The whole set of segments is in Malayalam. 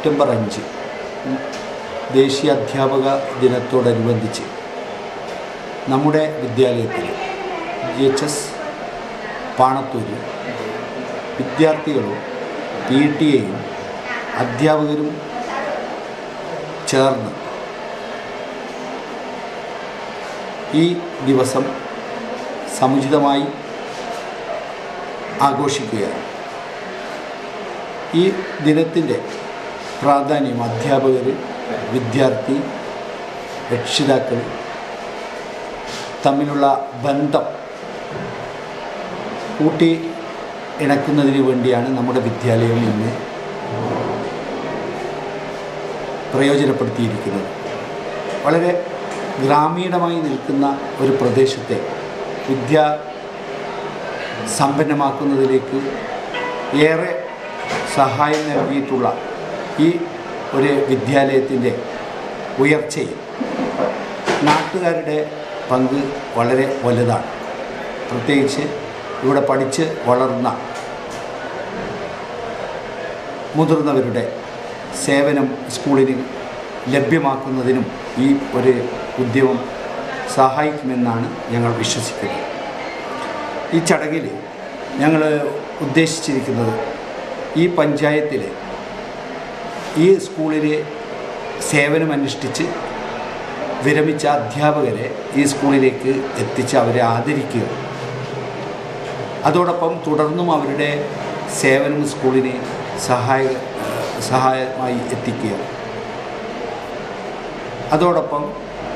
സെപ്റ്റംബർ 5 ദേശീയ അധ്യാപക ദിനത്തോടനുബന്ധിച്ച് നമ്മുടെ വിദ്യാലയത്തിൽ GHS പാണത്തൂർ വിദ്യാർത്ഥികളും PTA-യും അധ്യാപകരും ചേർന്ന് ഈ ദിവസം സമുചിതമായി ആഘോഷിക്കുകയാണ്. ഈ ദിനത്തിൻ്റെ പ്രാധാന്യം അധ്യാപകർ, വിദ്യാർത്ഥി, രക്ഷിതാക്കൾ തമ്മിലുള്ള ബന്ധം കൂട്ടി ഇണക്കുന്നതിന് വേണ്ടിയാണ് നമ്മുടെ വിദ്യാലയം ഇന്ന് പ്രയോജനപ്പെടുത്തിയിരിക്കുന്നത്. വളരെ ഗ്രാമീണമായി നിൽക്കുന്ന ഒരു പ്രദേശത്തെ സമ്പന്നമാക്കുന്നതിലേക്ക് ഏറെ സഹായം നൽകിയിട്ടുള്ള ഈ ഒരു വിദ്യാലയത്തിൻ്റെ ഉയർച്ചയിൽ നാട്ടുകാരുടെ പങ്ക് വളരെ വലുതാണ്. പ്രത്യേകിച്ച് ഇവിടെ പഠിച്ച് വളർന്ന മുതിർന്നവരുടെ സേവനം സ്കൂളിന് ലഭ്യമാക്കുന്നതിനും ഈ ഒരു ഉദ്യമം സഹായിക്കുമെന്നാണ് ഞങ്ങൾ വിശ്വസിക്കുന്നത്. ഈ ചടങ്ങിൽ ഞങ്ങൾ ഉദ്ദേശിച്ചിരിക്കുന്നത് ഈ പഞ്ചായത്തിലെ ഈ സ്കൂളിലെ സേവനമനുഷ്ഠിച്ച് വിരമിച്ച അധ്യാപകരെ ഈ സ്കൂളിലേക്ക് എത്തിച്ച് അവരെ ആദരിക്കുക, അതോടൊപ്പം തുടർന്നും അവരുടെ സേവനം സ്കൂളിന് സഹായമായി എത്തിക്കുക. അതോടൊപ്പം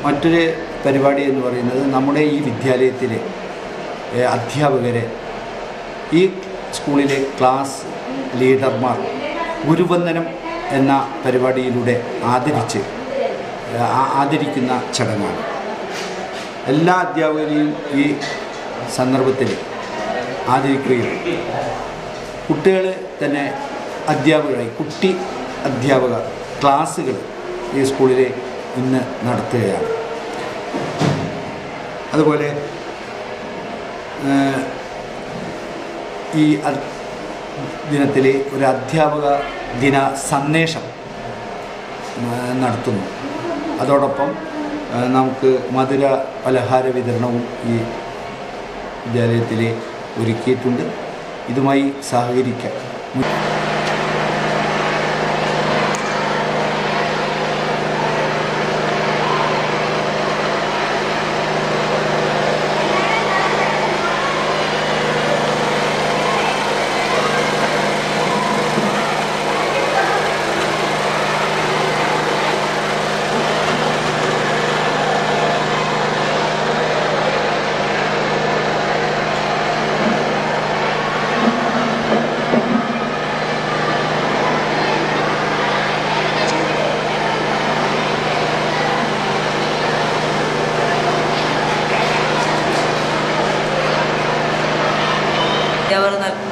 മറ്റൊരു പരിപാടി എന്ന് പറയുന്നത് നമ്മുടെ ഈ വിദ്യാലയത്തിലെ അധ്യാപകരെ ഈ സ്കൂളിലെ ക്ലാസ് ലീഡർമാർ ഗുരുവന്ദനം എന്ന പരിപാടിയിലൂടെ ആദരിക്കുന്ന ചടങ്ങാണ്. എല്ലാ അധ്യാപകരെയും ഈ സന്ദർഭത്തിൽ ആദരിക്കുകയും കുട്ടികൾ തന്നെ അധ്യാപകരായി കുട്ടി അധ്യാപക ക്ലാസ്സുകൾ ഈ സ്കൂളിൽ ഇന്ന് നടത്തുകയാണ്. അതുപോലെ ഈ ദിനത്തിൽ ഒരു അധ്യാപക ദിന സന്ദേശം നടത്തുന്നു. അതോടൊപ്പം നമുക്ക് മധുര പലഹാര വിതരണവും ഈ വിദ്യാലയത്തിൽ ഒരുക്കിയിട്ടുണ്ട്. ഇതുമായി സഹകരിക്കാം.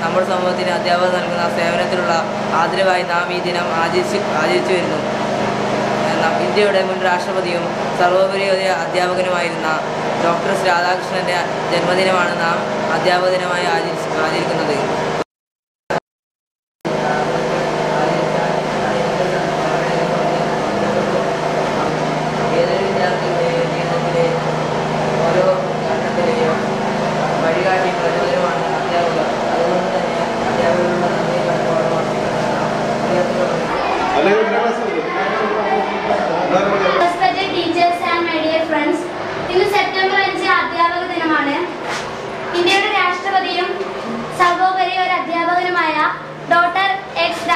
നമ്മുടെ സമൂഹത്തിന് അധ്യാപകർ നൽകുന്ന സേവനത്തിലുള്ള ആദരവായി നാം ഈ ദിനം ആചരിച്ചു വരുന്നു. ഇന്ത്യയുടെ മുൻ രാഷ്ട്രപതിയും സർവോപരി അധ്യാപകനുമായിരുന്ന ഡോക്ടർ രാധാകൃഷ്ണൻ്റെ ജന്മദിനമാണ് നാം അധ്യാപക ദിനമായി ആചരിക്കുന്നത്. ഏതൊരു വിദ്യാർത്ഥിയുടെ ജീവിതത്തിലെ ഓരോ ഘട്ടത്തിലെയും വഴികാട്ടി പ്രചോദനമാണ് അധ്യാപകർ. അതുകൊണ്ട് തന്നെ അധ്യാപകരുടെ നന്ദി കടപ്പാടുമാണ്. Teachers and my dear friends, ഇന്ന് സെപ്റ്റംബർ 5 അധ്യാപക ദിനമാണ്. ഇന്ത്യയുടെ രാഷ്ട്രപതിയും സർവോപരി ഒരു അധ്യാപകനുമായ ഡോക്ടർ എസ്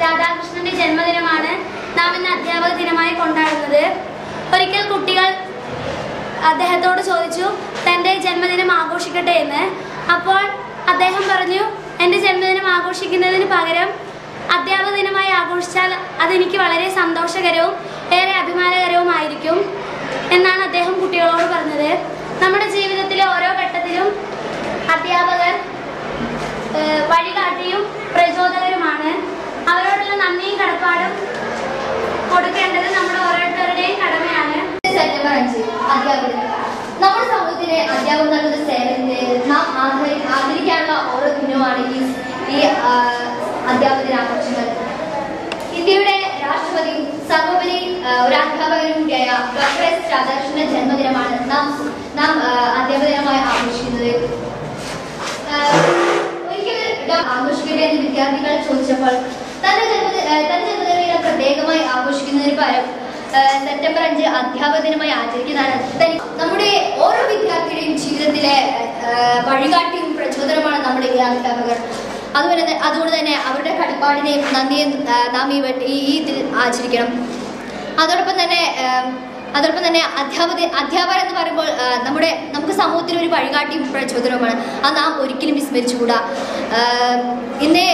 രാധാകൃഷ്ണന്റെ ജന്മദിനമാണ് നാം ഇന്ന് അധ്യാപക ദിനമായി കൊണ്ടാടുന്നത്. ഒരിക്കൽ കുട്ടികൾ അദ്ദേഹത്തോട് ചോദിച്ചു തൻ്റെ ജന്മദിനം ആഘോഷിക്കട്ടെ എന്ന്. അപ്പോൾ അദ്ദേഹം പറഞ്ഞു, എൻ്റെ ജന്മദിനം ആഘോഷിക്കുന്നതിന് പകരം അധ്യാപക ദിനമായി ആഘോഷിച്ചാൽ അതെനിക്ക് വളരെ സന്തോഷകരവും ഏറെ അഭിമാനകരവുമായിരിക്കും എന്നാണ് അദ്ദേഹം കുട്ടികളോട് പറഞ്ഞത്. നമ്മുടെ ജീവിതത്തിലെ ഓരോ ഘട്ടത്തിലും അധ്യാപകർ വഴികാട്ടിയും പ്രചോദകരുമാണ്. അവരോടുള്ള നന്ദിയും കടപ്പാടും കൊടുക്കേണ്ടത് നമ്മുടെ ഓരോരുത്തരുടെയും കടമയാണ്. സെപ്റ്റംബർ 5 അധ്യാപകർ. നമ്മുടെ സമൂഹത്തിലെ അധ്യാപകർ നൽകുന്ന സേവനത്തെ നാം ആദരിക്കാനുള്ള ഓരോ ദിനവുമാണ് ഈ അധ്യാപക ദിനാഘോഷങ്ങൾ. ഇന്ത്യയുടെ കൂടിയായ ഡോക്ടർ എസ് രാധാകൃഷ്ണന്റെ ജന്മദിനമാണ് നാം അധ്യാപക ദിനമായി ആഘോഷിക്കുന്നത്. ഒരിക്കൽ ആഘോഷിക്കട്ടെ എന്ന് വിദ്യാർത്ഥികൾ ചോദിച്ചപ്പോൾ തന്റെ ജന്മദിനം പ്രത്യേകമായി ആഘോഷിക്കുന്നതിന് പകരം സെപ്റ്റംബർ 5 അധ്യാപക ദിനമായി ആചരിക്കുന്നതാണ്. നമ്മുടെ ഓരോ വിദ്യാർത്ഥിയുടെയും ജീവിതത്തിലെ വഴികാട്ടിയും പ്രചോദനമാണ് നമ്മുടെ ഈ അധ്യാപകർ. അതുകൊണ്ട് തന്നെ അവരുടെ കടപ്പാടിനെയും നന്ദിയും നാം ഈ ഇതിൽ ആചരിക്കണം. അതോടൊപ്പം തന്നെ അധ്യാപകർ എന്ന് പറയുമ്പോൾ നമുക്ക് സമൂഹത്തിന് ഒരു വഴികാട്ടിയും പ്രചോദനവുമാണ്. അത് നാം ഒരിക്കലും വിസ്മരിച്ചുകൂടാ. ഇന്ന്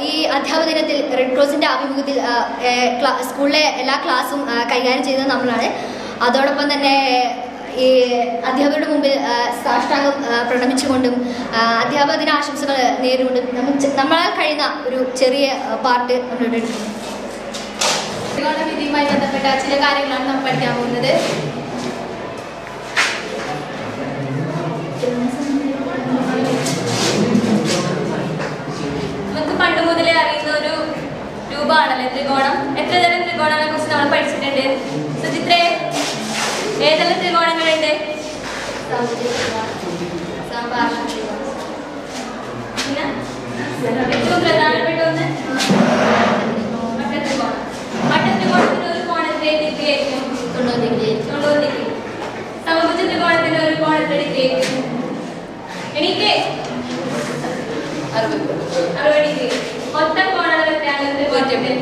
ഈ അധ്യാപക ദിനത്തിൽ റെഡ് ക്രോസിന്റെ ആഭിമുഖ്യത്തിൽ സ്കൂളിലെ എല്ലാ ക്ലാസ്സും കൈകാര്യം ചെയ്തത് നമ്മളാണ്. അതോടൊപ്പം തന്നെ ഈ അധ്യാപകരുടെ മുമ്പിൽ സാഷ്ടാംഗം പ്രണമിച്ചുകൊണ്ടും അധ്യാപക ദിന ആശംസകൾ നേരിടുകൊണ്ടും നമ്മളാൽ കഴിയുന്ന ഒരു ചെറിയ പാർട്ട് നമ്മളിവിടെ എടുക്കുന്നു. വിധിയുമായി ബന്ധപ്പെട്ട ചില കാര്യങ്ങളാണ് നമ്മൾ പഠിക്കാൻ പോകുന്നത്. നമുക്ക് പണ്ട് മുതലേ അറിയുന്ന ഒരു രൂപമാണല്ലേ ത്രികോണം. എത്ര തരം ത്രികോണങ്ങളെ കുറിച്ച് നമ്മൾ പഠിച്ചിട്ടുണ്ട്? സുചിത്രേ, ഏതെല്ലാം ത്രികോണങ്ങളുണ്ട്? ഏറ്റവും പ്രധാനപ്പെട്ട ഒന്ന് മട്ടത്രികോണം. മട്ടത്രികോണത്തിന് ഒരു കോണത്തിന്റെ ഡിഗ്രി ആയിരിക്കും 90 ഡിഗ്രി. സമഭുജ ത്രികോണത്തിന് ഒരു കോണത്തിന്റെ ഡിഗ്രി ആയിരിക്കും എനിക്ക് 60 ഡിഗ്രി. മൊത്തം കോണുകൾ എത്രയാണ് ത്രികോണത്തിന്റെ?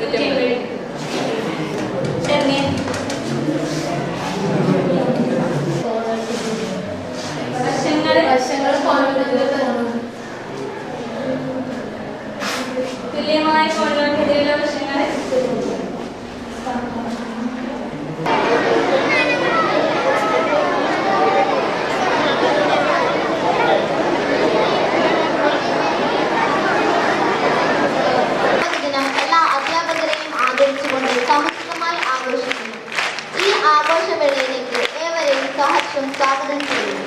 180. തുല്യമായ കോണുകൾക്കെതിരെയുള്ള വശങ്ങൾ എല്ലാ അധ്യാപകരെയും ആദരിച്ചുകൊണ്ട് സാമൂഹികമായി ആഘോഷിക്കുന്നു. ഈ ആഘോഷവേളയിലേക്ക് ഏവരെയും സഹർഷം സ്വാഗതം ചെയ്യുന്നു.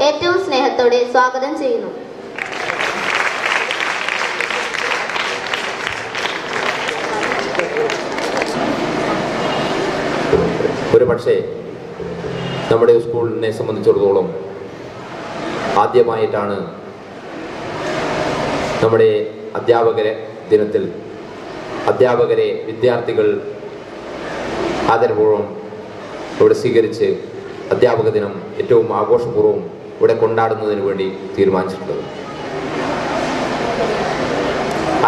ഏറ്റവും സ്നേഹത്തോടെ സ്വാഗതം ചെയ്യുന്നു. ഒരു പക്ഷേ നമ്മുടെ സ്കൂളിനെ സംബന്ധിച്ചിടത്തോളം ആദ്യമായിട്ടാണ് നമ്മുടെ അധ്യാപകരെ ദിനത്തിൽ അധ്യാപകരെ വിദ്യാർത്ഥികൾ ആദരപൂർവ്വം ഇവിടെ സ്വീകരിച്ച് അധ്യാപക ദിനം ഏറ്റവും ആഘോഷപൂർവ്വം ഇവിടെ കൊണ്ടാടുന്നതിന് വേണ്ടി തീരുമാനിച്ചിട്ടുള്ളത്.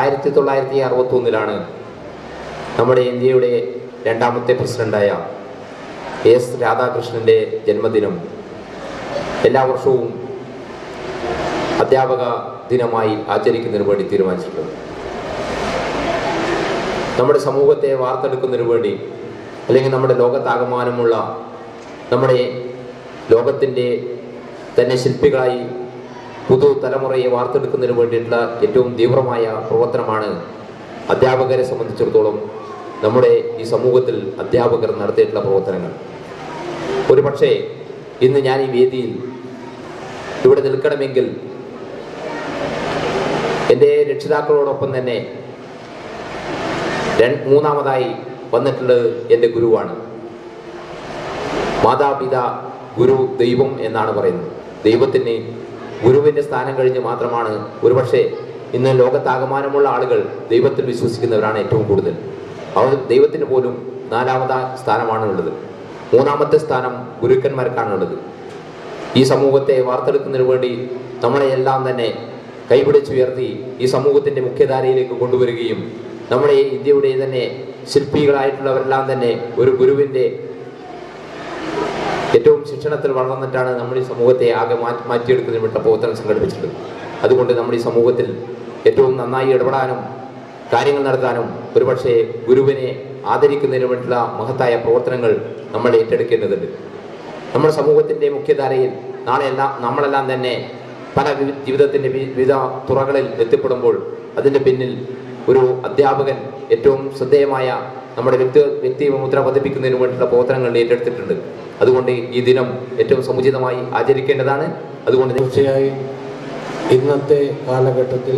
1961 നമ്മുടെ ഇന്ത്യയുടെ രണ്ടാമത്തെ പ്രസിഡന്റായ എസ് രാധാകൃഷ്ണൻ്റെ ജന്മദിനം എല്ലാ വർഷവും അധ്യാപക ദിനമായി ആചരിക്കുന്നതിന് വേണ്ടി തീരുമാനിച്ചിട്ടുള്ളത്. നമ്മുടെ സമൂഹത്തെ വാർത്തെടുക്കുന്നതിന് വേണ്ടി, അല്ലെങ്കിൽ നമ്മുടെ ലോകത്താകമാനമുള്ള നമ്മുടെ ലോകത്തിൻ്റെ തന്നെ ശില്പികളായി പുതുതലമുറയെ വാർത്തെടുക്കുന്നതിന് വേണ്ടിയിട്ടുള്ള ഏറ്റവും തീവ്രമായ പ്രവർത്തനമാണ് അധ്യാപകരെ സംബന്ധിച്ചിടത്തോളം നമ്മുടെ ഈ സമൂഹത്തിൽ അധ്യാപകർ നടത്തിയിട്ടുള്ള പ്രവർത്തനങ്ങൾ. ഒരു പക്ഷേ ഇന്ന് ഞാൻ ഈ വേദിയിൽ ഇവിടെ നിൽക്കണമെങ്കിൽ എൻ്റെ രക്ഷിതാക്കളോടൊപ്പം തന്നെ മൂന്നാമതായി വന്നിട്ടുള്ളത് എൻ്റെ ഗുരുവാണ്. മാതാപിതാ ഗുരു ദൈവം എന്നാണ് പറയുന്നത്. ദൈവത്തിന് ഗുരുവിൻ്റെ സ്ഥാനം കഴിഞ്ഞ് മാത്രമാണ് ഒരുപക്ഷെ ഇന്ന് ലോകത്താകമാനമുള്ള ആളുകൾ ദൈവത്തിൽ വിശ്വസിക്കുന്നവരാണ് ഏറ്റവും കൂടുതൽ. അവർ ദൈവത്തിന് പോലും 4ാമത്തെ സ്ഥാനമാണ് ഉള്ളത്. 3ാമത്തെ സ്ഥാനം ഗുരുക്കന്മാർക്കാണുള്ളത്. ഈ സമൂഹത്തെ വാർത്തെടുക്കുന്നതിന് വേണ്ടി നമ്മളെയെല്ലാം തന്നെ കൈപിടിച്ചുയർത്തി ഈ സമൂഹത്തിൻ്റെ മുഖ്യധാരയിലേക്ക് കൊണ്ടുവരികയും നമ്മുടെ ഇന്ത്യയുടെ തന്നെ ശില്പികളായിട്ടുള്ളവരെല്ലാം തന്നെ ഒരു ഗുരുവിൻ്റെ ഏറ്റവും ശിക്ഷണത്തിൽ വളർന്നിട്ടാണ് നമ്മുടെ ഈ സമൂഹത്തെ ആകെ മാറ്റിയെടുക്കുന്നതിന് വേണ്ട പ്രവർത്തനം സംഘടിപ്പിച്ചിട്ടുള്ളത്. അതുകൊണ്ട് നമ്മുടെ ഈ സമൂഹത്തിൽ ഏറ്റവും നന്നായി ഇടപെടാനും കാര്യങ്ങൾ നടത്താനും ഒരുപക്ഷെ ഗുരുവിനെ ആദരിക്കുന്നതിന് വേണ്ടിയുള്ള മഹത്തായ പ്രവർത്തനങ്ങൾ നമ്മൾ ഏറ്റെടുക്കേണ്ടതുണ്ട്. നമ്മുടെ സമൂഹത്തിൻ്റെ മുഖ്യധാരയിൽ നമ്മളെല്ലാം തന്നെ പല ജീവിതത്തിൻ്റെ വിവിധ തുറകളിൽ എത്തിപ്പെടുമ്പോൾ അതിൻ്റെ പിന്നിൽ ഒരു അധ്യാപകൻ ഏറ്റവും ശ്രദ്ധേയമായ നമ്മുടെ വ്യക്തി മുദ്ര പതിപ്പിക്കുന്നതിന് വേണ്ടിയുള്ള പ്രവർത്തനങ്ങൾ ഏറ്റെടുത്തിട്ടുണ്ട്. അതുകൊണ്ട് ഈ ദിനം ഏറ്റവും സമുചിതമായി ആചരിക്കേണ്ടതാണ്. അതുകൊണ്ട് തീർച്ചയായും ഇന്നത്തെ കാലഘട്ടത്തിൽ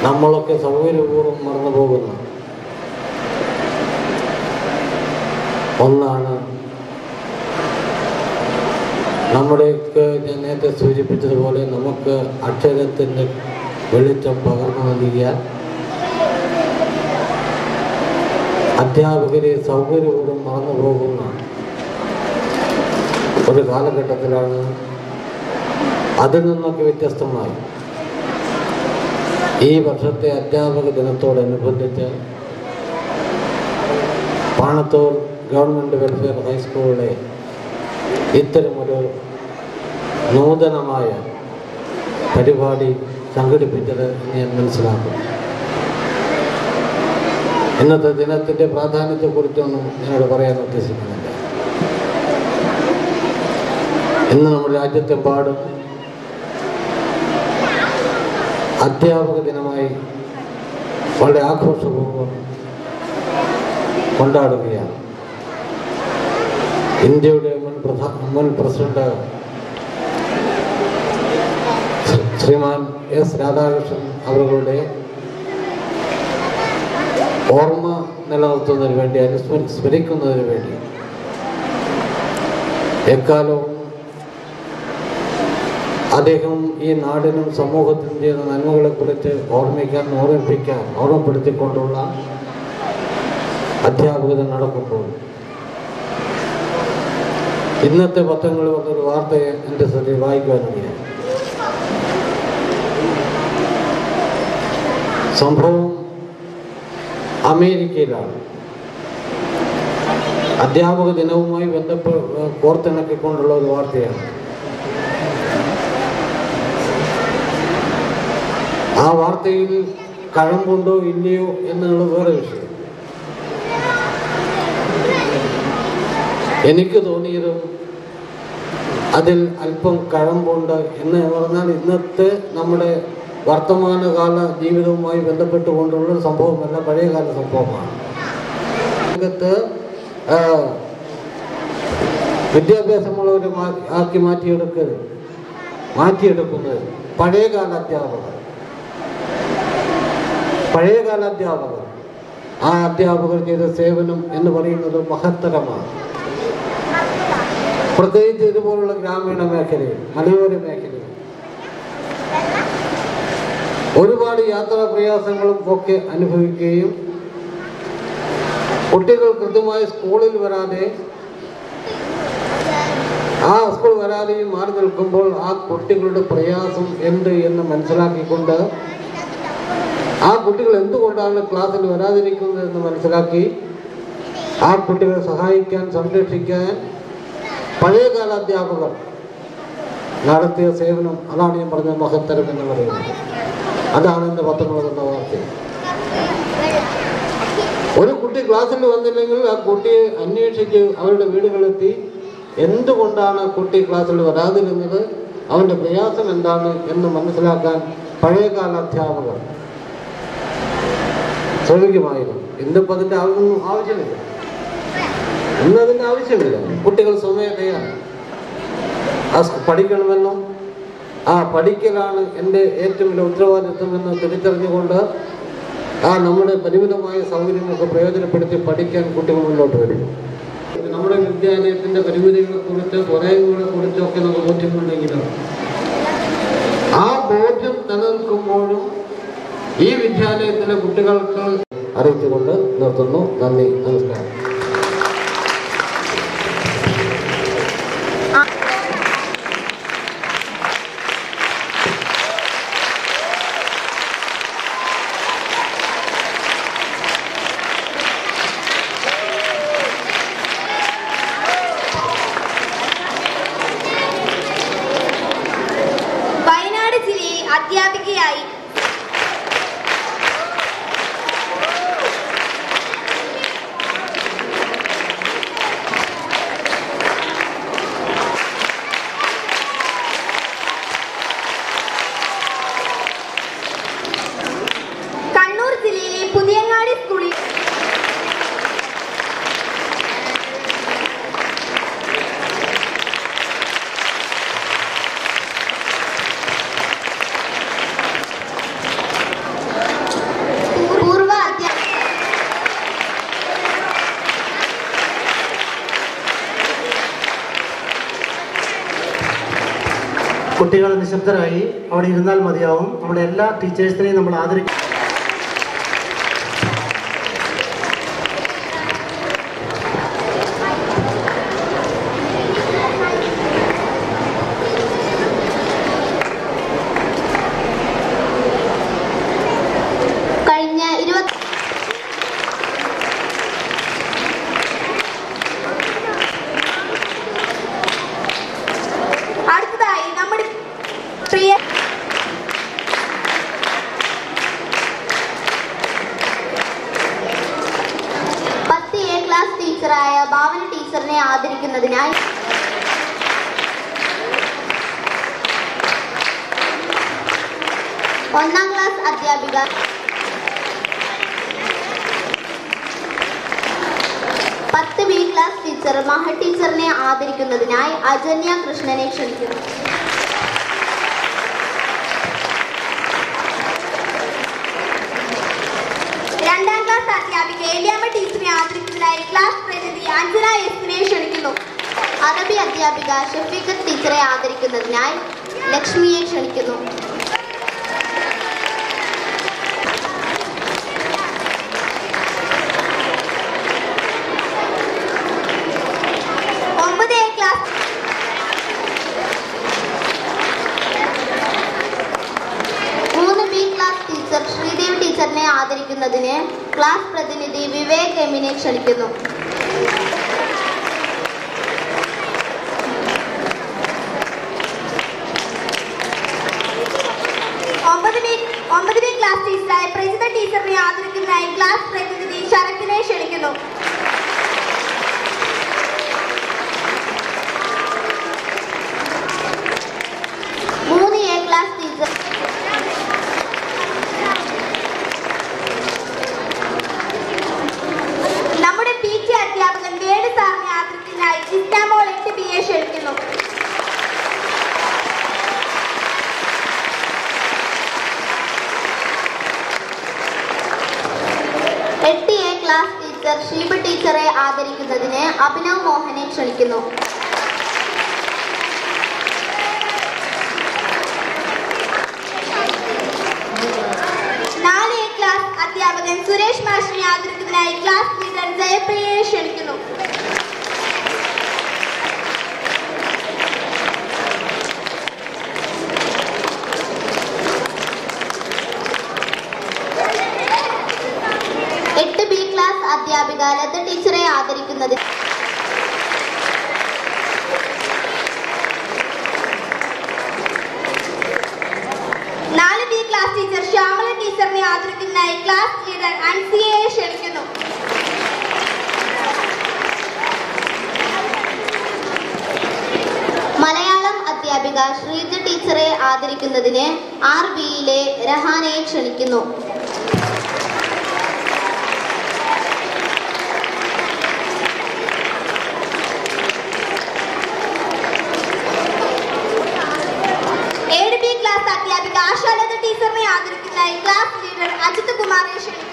നമ്മളൊക്കെ സൗകര്യപൂർവ്വം മറന്നു പോകുന്ന ഒന്നാണ് നമ്മുടെയൊക്കെ ഞാൻ നേരത്തെ സൂചിപ്പിച്ചതുപോലെ നമുക്ക് അക്ഷരത്തിൻ്റെ വെളിച്ചം പകർന്നു നൽകിയ അധ്യാപകരെ സൗകര്യപൂർവ്വം മറന്നു പോകുന്ന ഒരു കാലഘട്ടത്തിലാണ്. അതിൽ നിന്നൊക്കെ വ്യത്യസ്തമായി ഈ വർഷത്തെ അധ്യാപക ദിനത്തോടനുബന്ധിച്ച് പാണത്തൂർ ഗവൺമെൻറ് വെൽഫെയർ ഹൈസ്കൂളിലെ ഇത്തരമൊരു നൂതനമായ പരിപാടി സംഘടിപ്പിച്ചത് ഞാൻ മനസ്സിലാക്കുന്നു. ഇന്നത്തെ ദിനത്തിൻ്റെ പ്രാധാന്യത്തെക്കുറിച്ചൊന്നും ഞാനിവിടെ പറയാൻ ഉദ്ദേശിക്കുന്നില്ല. ഇന്ന് നമ്മുടെ രാജ്യത്തെമ്പാടും അധ്യാപക ദിനമായി വളരെ ആഘോഷപൂർവ്വം കൊണ്ടാടുകയാണ്. ഇന്ത്യയുടെ മുൻ പ്രസിഡന്റ് ശ്രീമാൻ എസ് രാധാകൃഷ്ണൻ അവരുടെ ഓർമ്മ നിലനിർത്തുന്നതിന് വേണ്ടി, സ്മരിക്കുന്നതിന് വേണ്ടി എക്കാലവും അദ്ദേഹം ഈ നാടിനും സമൂഹത്തിനും ചെയ്ത നന്മകളെക്കുറിച്ച് ഓർമ്മപ്പെടുത്തിക്കൊണ്ടുള്ള അധ്യാപകർ നടക്കുമ്പോൾ ഇന്നത്തെ പത്രങ്ങളിൽ വന്നൊരു വാർത്തയെ എൻ്റെ ശ്രദ്ധയിൽ വായിക്കുവാനിടയായി. സംഭവം അമേരിക്കയിലാണ്. അധ്യാപക ദിനവുമായി കോർത്തിണക്കിക്കൊണ്ടുള്ള ഒരു വാർത്തയാണ്. ആ വാർത്തയിൽ കഴമ്പുണ്ടോ ഇല്ലയോ എന്നുള്ള വേറെ വിഷയം. എനിക്ക് തോന്നിയതും അതിൽ അല്പം കഴമ്പുണ്ട് എന്ന് പറഞ്ഞാൽ ഇന്നത്തെ നമ്മുടെ വർത്തമാനകാല ജീവിതവുമായി ബന്ധപ്പെട്ടുകൊണ്ടുള്ള സംഭവമല്ല, പഴയകാല സംഭവമാണ്. ലോകത്ത് വിദ്യാഭ്യാസമുള്ളവരെ ആക്കി മാറ്റിയെടുക്കുന്നത് പഴയകാല അധ്യാപകർ ആ അധ്യാപകർ ചെയ്ത സേവനം എന്ന് പറയുന്നത് മഹത്തരമാണ്. പ്രത്യേകിച്ച് ഇതുപോലുള്ള ഗ്രാമീണ മേഖലയിൽ, മലയോര മേഖലയിൽ ഒരുപാട് യാത്രാ പ്രയാസങ്ങളും ഒക്കെ അനുഭവിക്കുകയും കുട്ടികൾ കൃത്യമായി സ്കൂളിൽ വരാതെ സ്കൂൾ വരാതെയും മാറി നിൽക്കുമ്പോൾ ആ കുട്ടികളുടെ പ്രയാസം എന്ത് എന്ന് മനസ്സിലാക്കിക്കൊണ്ട് ആ കുട്ടികൾ എന്തുകൊണ്ടാണ് ക്ലാസ്സിൽ വരാതിരിക്കുന്നത് എന്ന് മനസ്സിലാക്കി ആ കുട്ടികളെ സഹായിക്കാൻ, സംരക്ഷിക്കാൻ പഴയകാല അധ്യാപകർ നടത്തിയ സേവനം, അതാണ് ഞാൻ പറഞ്ഞ മഹത്തരം എന്ന് പറയുന്നത്. അതാണ് എൻ്റെ പത്രങ്ങളെന്ന വാർത്ത. ഒരു കുട്ടി ക്ലാസ്സിൽ വന്നില്ലെങ്കിൽ ആ കുട്ടിയെ അന്വേഷിച്ച് അവരുടെ വീടുകളെത്തി എന്തുകൊണ്ടാണ് കുട്ടി ക്ലാസ്സിൽ വരാതിരുന്നത്, അവൻ്റെ പ്രയാസം എന്താണ് എന്ന് മനസ്സിലാക്കാൻ പഴയകാല അധ്യാപകർ ശ്രമിക്കുമായിരുന്നു. ഇന്നിപ്പോൾ അതിൻ്റെ ആവശ്യമില്ല. ഇന്നതിൻ്റെ ആവശ്യമില്ല. കുട്ടികൾ സ്വമേധയാണ് പഠിക്കണമെന്നും ആ പഠിക്കലാണ് എൻ്റെ ഏറ്റവും വലിയ ഉത്തരവാദിത്വമെന്ന് തിരിച്ചറിഞ്ഞുകൊണ്ട് നമ്മുടെ പരിമിതമായ സൗകര്യങ്ങൾക്ക് പ്രയോജനപ്പെടുത്തി പഠിക്കാൻ കുട്ടികൾ മുന്നോട്ട് വരുന്നു. നമ്മുടെ വിദ്യാലയത്തിൻ്റെ പരിമിതികളെക്കുറിച്ച്, പോരായ്മകളെക്കുറിച്ചൊക്കെ നമുക്ക് ബോധ്യമുണ്ടെങ്കിലും ആ ബോധ്യം നിലനിൽക്കുമ്പോഴും ഈ വിദ്യാലയത്തിലെ കുട്ടികൾക്ക് അറിയിച്ചുകൊണ്ട് നിർത്തുന്നു. നന്ദി, നമസ്കാരം. അധ്യാപികയായി കണ്ണൂർ ജില്ലയിലെ പുതിയങ്ങാടി സ്കൂളിൽ കുട്ടികൾ നിശബ്ദരായി അവിടെ ഇരുന്നാൽ മതിയാവും. നമ്മുടെ എല്ലാ ടീച്ചേഴ്സിനെയും നമ്മൾ ആദരിക്കും. അടുത്തതായി നമ്മുടെ പ്രിയ 10A ക്ലാസ് ടീച്ചറായ ഭാവന ടീച്ചറിനെ ആദരിക്കുന്നതിനായി ഒന്നാം ക്ലാസ് അധ്യാപിക B ക്ലാസ് ടീച്ചർ മഹ ടീച്ചറിനെ ആദരിക്കുന്നതിനായി അജന്യ കൃഷ്ണനെ ക്ഷണിക്കുന്നു. രണ്ടാം ക്ലാസ് അധ്യാപിക ഏലിയാമ്മ ടീച്ചറെ ആദരിക്കുന്നതിനായി ക്ലാസ് പ്രതിനിധി അഞ്ജന എസിനെ ക്ഷണിക്കുന്നു. അറബി അധ്യാപിക ഷഫീഖത്ത് ടീച്ചറെ ആദരിക്കുന്നതിനായി ലക്ഷ്മിയെ ക്ഷണിക്കുന്നു. ശ്രീദേവി ടീച്ചറിനെ ആദരിക്കുന്നതിന് ക്ലാസ് പ്രതിനിധി വിവേക് എമ്മിനെ ക്ഷണിക്കുന്നു. ഒമ്പത് ബി ക്ലാസ് ടീച്ചറായ പ്രജിത ടീച്ചറിനെ ആദരിക്കുന്നതിനായി ക്ലാസ് പ്രതിനിധി ശരത്തിനെ ക്ഷണിക്കുന്നു. ക്ലാസ് ടീച്ചർ നമ്മുടെ PT അധ്യാപകൻ വേണു സാറിനെ ആദരിക്കുന്നതിനായി ഇസ്ലാമോൾ 8B ക്ഷണിക്കുന്നു. ക്ലാസ് ടീച്ചർ ഷീബ ടീച്ചറെ ആദരിക്കുന്നതിന് അഭിനവ് മോഹനെ ക്ഷണിക്കുന്നു. അധ്യാപകൻ സുരേഷ് മാഷിനെ ആദരിക്കുന്നതിനായി ക്ലാസ് ലീഡർ ജയപ്രിയയെ ക്ഷണിക്കുന്നു. ക്ലാസ് അധ്യാപിക ലത ടീച്ചറെ ആദരിക്കുന്നത്. ക്ലാസ് ടീച്ചർ ശ്യാമള ടീച്ചറിനെ ആദരിക്കുന്നതിനായി ക്ലാസ് ലീഡർ അൻസിയയെ ക്ഷണിക്കുന്നു. മലയാളം അധ്യാപിക ശ്രീജ ടീച്ചറെ ആദരിക്കുന്നതിന് RBയിലെ രഹാനയെ ക്ഷണിക്കുന്നു. ക്ലാസ് അധ്യാപിക ആശാലത ടീച്ചറിനെ ആദരിക്കുന്നതിനായി ക്ലാസ് ലീഡർ അജിത് കുമാറെ ക്ഷണിക്കുന്നു.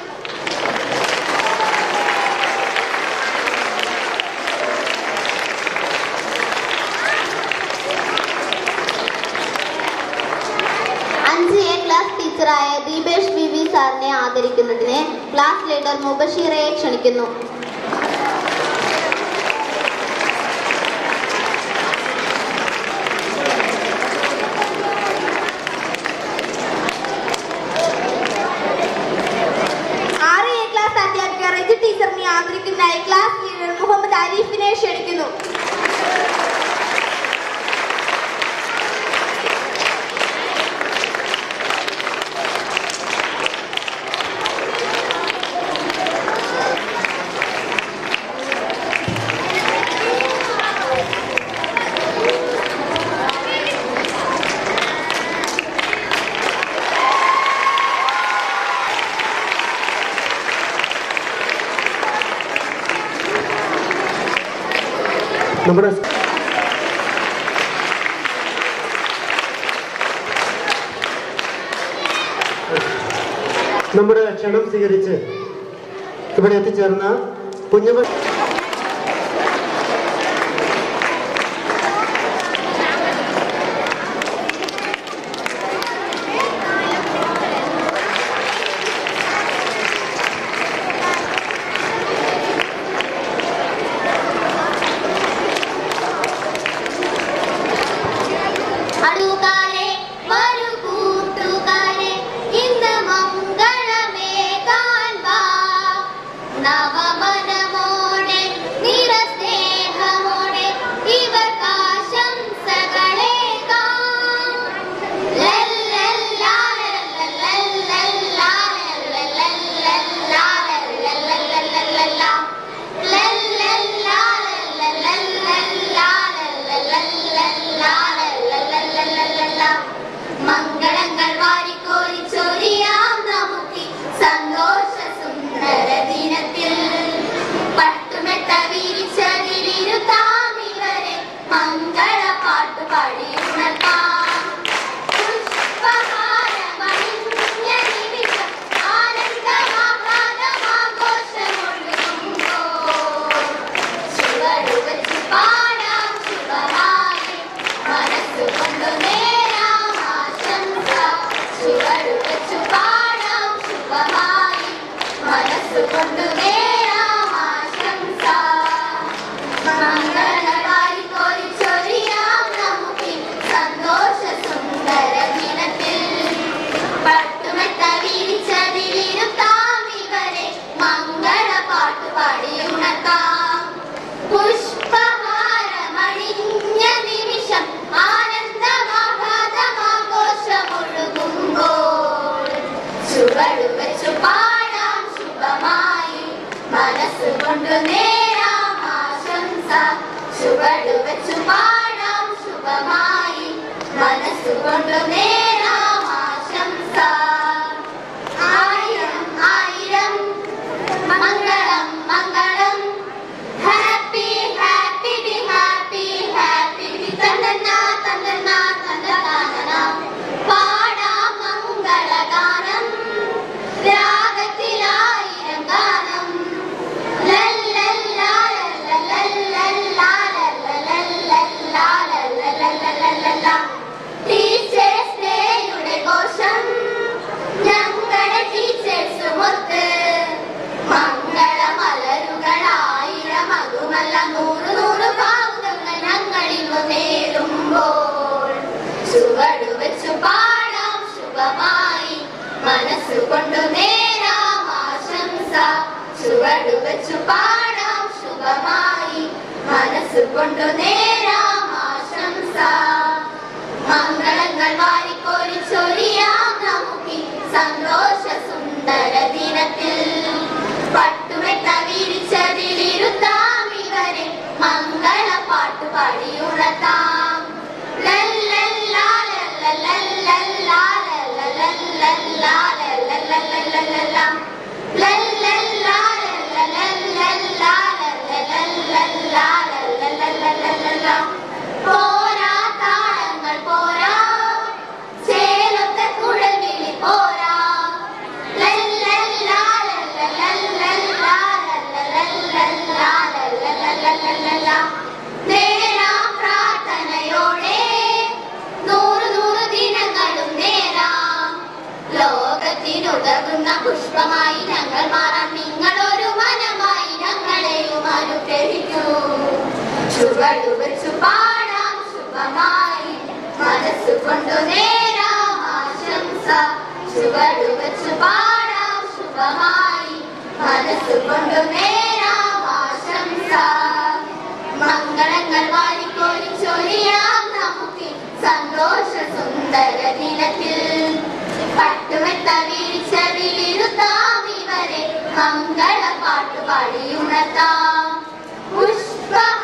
ക്ലാസ് ടീച്ചറായ ദീപേഷ് VV സാറിനെ ആദരിക്കുന്നതിന് ക്ലാസ് ലീഡർ മുബഷീറയെ ക്ഷണിക്കുന്നു. ടീച്ചറിനെ ആദരിക്കുന്നതിനായി ക്ലാസ് ലീഡർ മുഹമ്മദ് ആരിഫിനെ ക്ഷണിക്കുന്നു. നമ്മുടെ ക്ഷണം സ്വീകരിച്ച് ഇവിടെ എത്തിച്ചേർന്ന കുഞ്ഞുമ ടീച്ചേഴ്സ് ഡേയുടെ ഘോഷം മനസ്സുകൊണ്ടു നേരാം ആശംസ ചുവടുവച്ചു പാടാം ശുഭമായി മനസ്സുകൊണ്ടു നേരാം ആശംസ മംഗളങ്ങൾ വാരിക്കോരി ചൊരിയാം നമുക്കി സന്തോഷ സുന്ദര ദിനത്തിൽ പട്ടുമെത്ത വിരിച്ചതിലിരുത്താം ഇവരെ മംഗള പാട്ടുപാടി ഉണർത്താം പോരാ താളങ്ങൾ പോരാ ചേലത്തെ കുഴൽവിളി പോരാ നേരാം പ്രാർത്ഥനയോടെ 100 ദിനങ്ങളും നേരാം ലോകത്തിനുതകുന്ന പുഷ്പമായി ഞങ്ങൾ മാറാം നിങ്ങളൊരു മനമായി ഞങ്ങളെയും അനുഗ്രഹിക്കൂ ചുവടുവച്ചു പാടാം ശുഭമായി മനസ്സുകൊണ്ടു നേരാം ആശംസ ചുവടുവച്ചു പാടാം ശുഭമായി മനസ്സുകൊണ്ടു നേരാം ആശംസ മംഗളങ്ങൾ വാരിക്കോരി ചൊരിയാം നമുക്ക് സന്തോഷ സുന്ദര ദിനത്തിൽ പട്ടുമെത്ത വിരിച്ചതിലിരുത്താം ഇവരെ മംഗള പാട്ടുപാടി ഉണർത്താം പുഷ്പഹാരമണിഞ്ഞ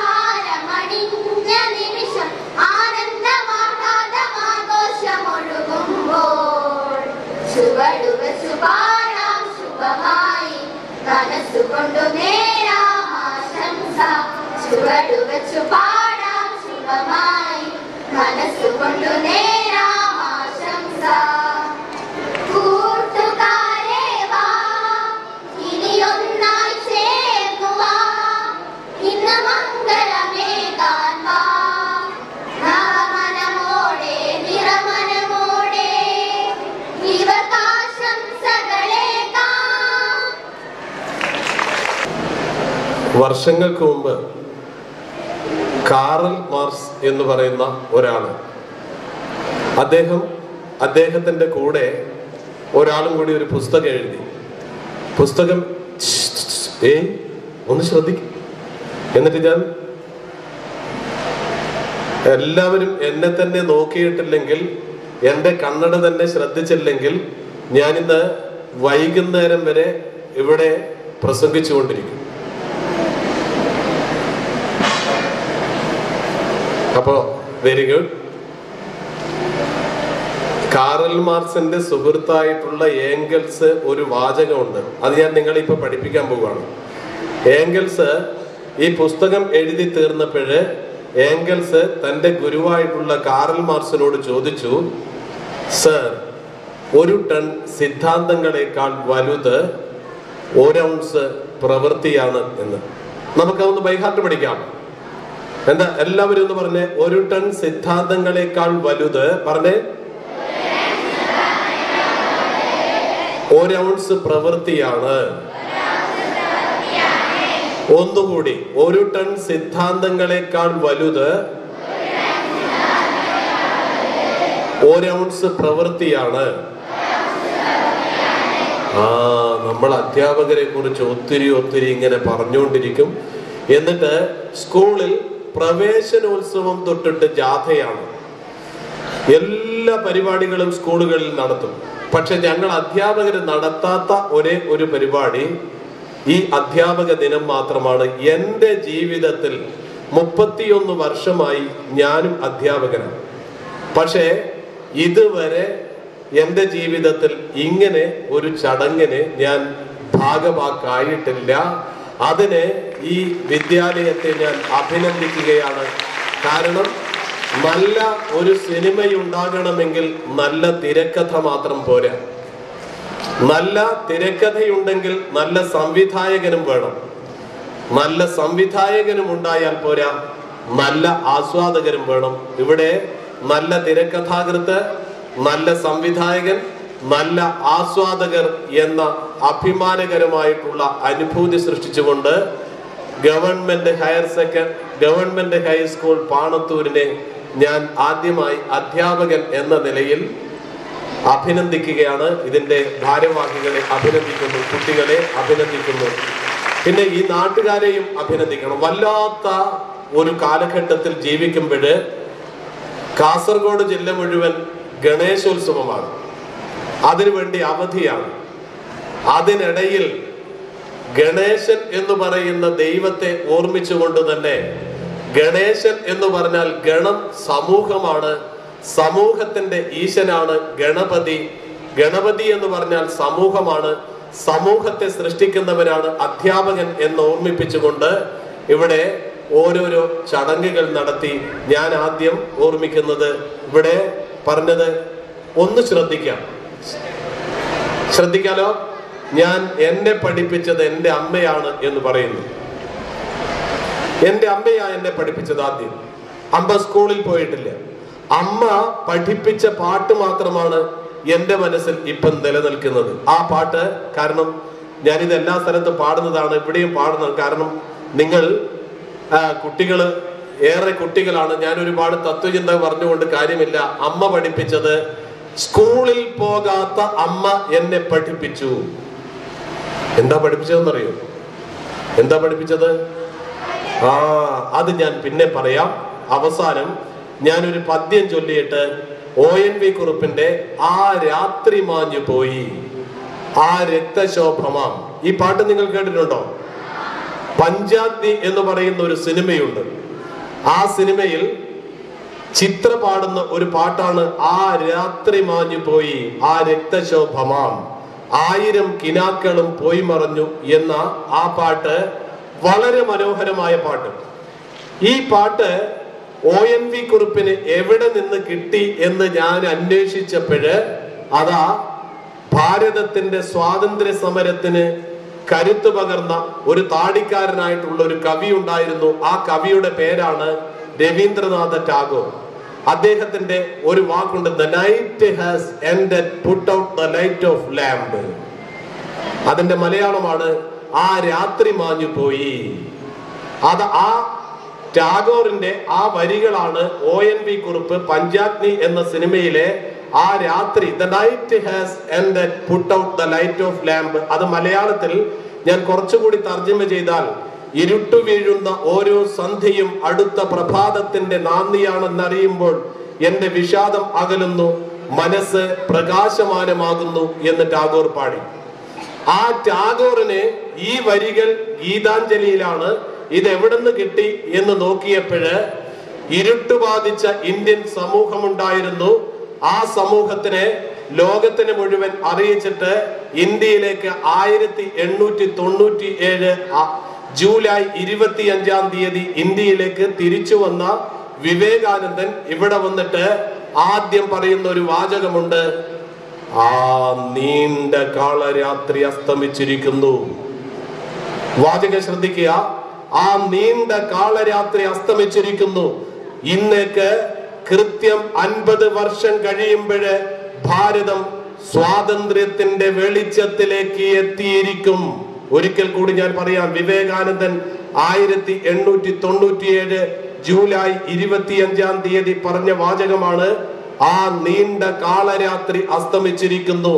നിമിഷം ആനന്ദമാഘോഷമൊഴുകുമ്പോൾ ചുവടുവച്ചു പാടാം ശുഭമായി മനസ്സുകൊണ്ടു നേരാം ആശംസ ചുവടുവച്ചു പാടാം ശുഭമായി മനസ്സുകൊണ്ടു നേരാം ആശംസ കൂട്ടുകാരേ വാ ഇനിയൊന്നായി ചേർന്നു വാ ഇന്ന് മംഗളമേകാൻ വാ നവമനമോടെ നിറമനമോടെ ഇവർക്കാശംസകളേകാം. വർഷങ്ങൾക്ക് മുമ്പ് കാറൽ മാർക്സ് എന്ന് പറയുന്ന ഒരാള് അദ്ദേഹത്തിന്റെ കൂടെ ഒരാളും കൂടി ഒരു പുസ്തകം എഴുതി. പുസ്തകം ഒന്ന് ശ്രദ്ധിക്കും. എന്നിട്ട് ഞാൻ എല്ലാവരും എന്നെ തന്നെ നോക്കിയിട്ടില്ലെങ്കിൽ, എൻ്റെ കണ്ണട തന്നെ ശ്രദ്ധിച്ചില്ലെങ്കിൽ ഞാനിന്ന് വൈകുന്നേരം വരെ ഇവിടെ പ്രസംഗിച്ചുകൊണ്ടിരിക്കും. അപ്പോ വെരി ഗുഡ്. കാറൽ മാർക്സിന്റെ സുഹൃത്തായിട്ടുള്ള ഏംഗൽസ് ഒരു വാചകമുണ്ട്, അത് ഞാൻ നിങ്ങളിപ്പോ പഠിപ്പിക്കാൻ പോവുകയാണ്. ഏംഗൽസ് ഈ പുസ്തകം എഴുതി തീർന്നപ്പോഴ് ഏംഗൽസ് തന്റെ ഗുരുവായിട്ടുള്ള കാറൽ മാർക്സിനോട് ചോദിച്ചു, സർ, 1 ടൺ സിദ്ധാന്തങ്ങളെക്കാൾ വലുത് 1 ഔൺസ് പ്രവൃത്തിയാണ് എന്ന്. നമുക്കതൊന്ന് ബൈഹാർട്ട് പഠിക്കാം. എന്താ എല്ലാവരും ഒന്ന് പറഞ്ഞേ, 1 ടൺ സിദ്ധാന്തങ്ങളെക്കാൾ വലുത് പറഞ്ഞേ 1 ഔൺസ് പ്രവൃത്തിയാണ്. ഒന്നുകൂടി, 1 ടൺ സിദ്ധാന്തങ്ങളെക്കാൾ വലുത് 1 ഔൺസ് പ്രവൃത്തിയാണ്. നമ്മൾ അധ്യാപകരെ കുറിച്ച് ഒത്തിരി ഇങ്ങനെ പറഞ്ഞുകൊണ്ടിരിക്കും. എന്നിട്ട് സ്കൂളിൽ പ്രവേശനോത്സവം തൊട്ടിട്ട് ജാഥയാണ്, എല്ലാ പരിപാടികളും സ്കൂളുകളിൽ നടത്തും. പക്ഷെ ഞങ്ങൾ അധ്യാപകർ നടത്താത്ത ഒരേ ഒരു പരിപാടി ഈ അധ്യാപക ദിനം മാത്രമാണ്. എൻ്റെ ജീവിതത്തിൽ 31 വർഷമായി ഞാനും അധ്യാപകനാണ്. പക്ഷേ ഇതുവരെ എൻ്റെ ജീവിതത്തിൽ ഇങ്ങനെ ഒരു ചടങ്ങിന് ഞാൻ ഭാഗമാക്കായിട്ടില്ല. അതിന് ഈ വിദ്യാലയത്തെ ഞാൻ അഭിനന്ദിക്കുകയാണ്. കാരണം നല്ല ഒരു സിനിമയുണ്ടാകണമെങ്കിൽ നല്ല തിരക്കഥ മാത്രം പോരാ. നല്ല തിരക്കഥയുണ്ടെങ്കിൽ നല്ല സംവിധായകനും വേണം. നല്ല സംവിധായകനും ഉണ്ടായാൽ പോരാ, നല്ല ആസ്വാദകരും വേണം. ഇവിടെ നല്ല തിരക്കഥാകൃത്ത്, നല്ല സംവിധായകൻ, നല്ല ആസ്വാദകർ എന്ന അഭിമാനകരമായിട്ടുള്ള അനുഭൂതി സൃഷ്ടിച്ചുകൊണ്ട് ഗവൺമെന്റ് ഹൈസ്കൂൾ പാണത്തൂരിനെ ഞാൻ ആദ്യമായി അധ്യാപകൻ എന്ന നിലയിൽ അഭിനന്ദിക്കുകയാണ്. ഇതിന്റെ ഭാരവാഹികളെ അഭിനന്ദിക്കുന്നു, കുട്ടികളെ അഭിനന്ദിക്കുന്നു. പിന്നെ ഈ നാട്ടുകാരെയും അഭിനന്ദിക്കണം. വല്ലാത്ത ഒരു കാലഘട്ടത്തിൽ ജീവിക്കുമ്പോൾ കാസർഗോഡ് ജില്ല മുഴുവൻ ഗണേശോത്സവമാണ്, അതിനുവേണ്ടി അവധിയാണ്. അതിനിടയിൽ ഗണേശൻ എന്ന് പറയുന്ന ദൈവത്തെ ഓർമ്മിച്ചുകൊണ്ട് തന്നെ, ഗണേശൻ എന്ന് പറഞ്ഞാൽ ഗണം സമൂഹമാണ്, സമൂഹത്തിന്റെ ഈശനാണ് ഗണപതി. ഗണപതി എന്ന് പറഞ്ഞാൽ സമൂഹമാണ്, സമൂഹത്തെ സൃഷ്ടിക്കുന്നവരാണ് അധ്യാപകൻ എന്ന് ഓർമ്മിപ്പിച്ചുകൊണ്ട് ഇവിടെ ഓരോരോ ചടങ്ങുകൾ നടത്തി. ഞാൻ ആദ്യം ഓർമ്മിക്കുന്നത്, ഇവിടെ പറഞ്ഞത് ഒന്ന് ശ്രദ്ധിക്കാലോ. ഞാൻ എന്നെ പഠിപ്പിച്ചത് എൻ്റെ അമ്മയാണ് എന്ന് പറയുന്നു. എൻ്റെ അമ്മയാ എന്നെ പഠിപ്പിച്ചത്. ആദ്യം അമ്മ സ്കൂളിൽ പോയിട്ടില്ല. അമ്മ പഠിപ്പിച്ച പാട്ട് മാത്രമാണ് എൻ്റെ മനസ്സിൽ ഇപ്പം നിലനിൽക്കുന്നത്. ആ പാട്ട്, കാരണം ഞാനിത് എല്ലാ സ്ഥലത്തും പാടുന്നതാണ്, ഇവിടെയും പാടുന്നത്. കാരണം നിങ്ങൾ കുട്ടികള് ഏറെ കുട്ടികളാണ്. ഞാൻ ഒരുപാട് തത്വചിന്ത പറഞ്ഞുകൊണ്ട് കാര്യമില്ല. അമ്മ പഠിപ്പിച്ചത്, സ്കൂളിൽ പോകാത്ത അമ്മ എന്നെ പഠിപ്പിച്ചു. എന്താ പഠിപ്പിച്ചതെന്നറിയോ? എന്താ പഠിപ്പിച്ചത്? അത് ഞാൻ പിന്നെ പറയാം. അവസാനം ഞാനൊരു പദ്യം ചൊല്ലിയിട്ട് ONV കുറുപ്പിന്റെ ആ രാത്രി മാഞ്ഞു പോയി ആ രക്തശോഭമാം, ഈ പാട്ട് നിങ്ങൾ കേട്ടിട്ടുണ്ടോ? പഞ്ചാഗ്നി എന്ന് പറയുന്ന ഒരു സിനിമയുണ്ട്. ആ സിനിമയിൽ ചിത്ര പാടുന്ന ഒരു പാട്ടാണ് ആ രാത്രി മാഞ്ഞു പോയി ആ രക്തശോഭമാം, 1000 കിനാക്കളും പോയി മറഞ്ഞു എന്ന ആ പാട്ട് വളരെ മനോഹരമായ പാട്ട്. ഈ പാട്ട് ONV കുറുപ്പിന് എവിടെ നിന്ന് കിട്ടി എന്ന് ഞാൻ അന്വേഷിച്ചപ്പോഴ് അതാ ഭാരതത്തിന്റെ സ്വാതന്ത്ര്യ സമരത്തിന് കരുത്തു പകർന്ന ഒരു താടിക്കാരനായിട്ടുള്ള ഒരു കവി ഉണ്ടായിരുന്നു. ആ കവിയുടെ പേരാണ് രവീന്ദ്രനാഥ ടാഗോർ. അദ്ദേഹത്തിന്റെ ഒരു വാക്കുണ്ട്, the night has ended, put out the light of lamp. അതിന്റെ മലയാളമാണ് ആ രാത്രി മാഞ്ഞു പോയി. അത് ആ ടാഗോറിന്റെ ആ വരികളാണ് ONV കുറുപ്പ് പഞ്ചാഗ്നി എന്ന സിനിമയിലെ ആ രാത്രി, the night has ended, put out the light of lamp. അത് മലയാളത്തിൽ ഞാൻ കുറച്ചുകൂടി തർജ്ജമ ചെയ്താൽ, ഇരുട്ടു വീഴുന്ന ഓരോ സന്ധ്യയും അടുത്ത പ്രഭാതത്തിന്റെ നാന്ദിയാണെന്നറിയുമ്പോൾ എന്റെ വിഷാദം അകലുന്നു, മനസ്സ് പ്രകാശമാനമാകുന്നു എന്ന് ടാഗോർ പാടി. ആ ടാഗോറിന് ഈ വരികൾ ഗീതാഞ്ജലിയിലാണ്. ഇത് എവിടുന്ന് കിട്ടി എന്ന് നോക്കിയപ്പോഴ് ഇരുട്ടു ബാധിച്ച ഇന്ത്യൻ സമൂഹമുണ്ടായിരുന്നു. ആ സമൂഹത്തിനെ ലോകത്തിന് മുഴുവൻ അറിയിച്ചിട്ട് ഇന്ത്യയിലേക്ക് 1897 ജൂലൈ 25-ാം തീയതി ഇന്ത്യയിലേക്ക് തിരിച്ചു വന്ന വിവേകാനന്ദൻ ഇവിടെ വന്നിട്ട് ആദ്യം പറയുന്ന ഒരു വാചകമുണ്ട്, ആ നീണ്ട കാളരാത്രി അസ്തമിച്ചിരിക്കുന്നു. വാചകം ശ്രദ്ധിക്കുക, ആ നീണ്ട കാളരാത്രി അസ്തമിച്ചിരിക്കുന്നു. ഇന്നേക്ക് കൃത്യം 50 വർഷം കഴിയുമ്പോഴ് ഭാരതം സ്വാതന്ത്ര്യത്തിന്റെ വെളിച്ചത്തിലേക്ക് എത്തിയിരിക്കും. ഒരിക്കൽ കൂടി ഞാൻ പറയാം, വിവേകാനന്ദൻ 1897 ജൂലൈ 25-ാം തീയതി പറഞ്ഞ വാചകമാണ്, ആ നീണ്ട കാളരാത്രി അസ്തമിച്ചിരിക്കുന്നു.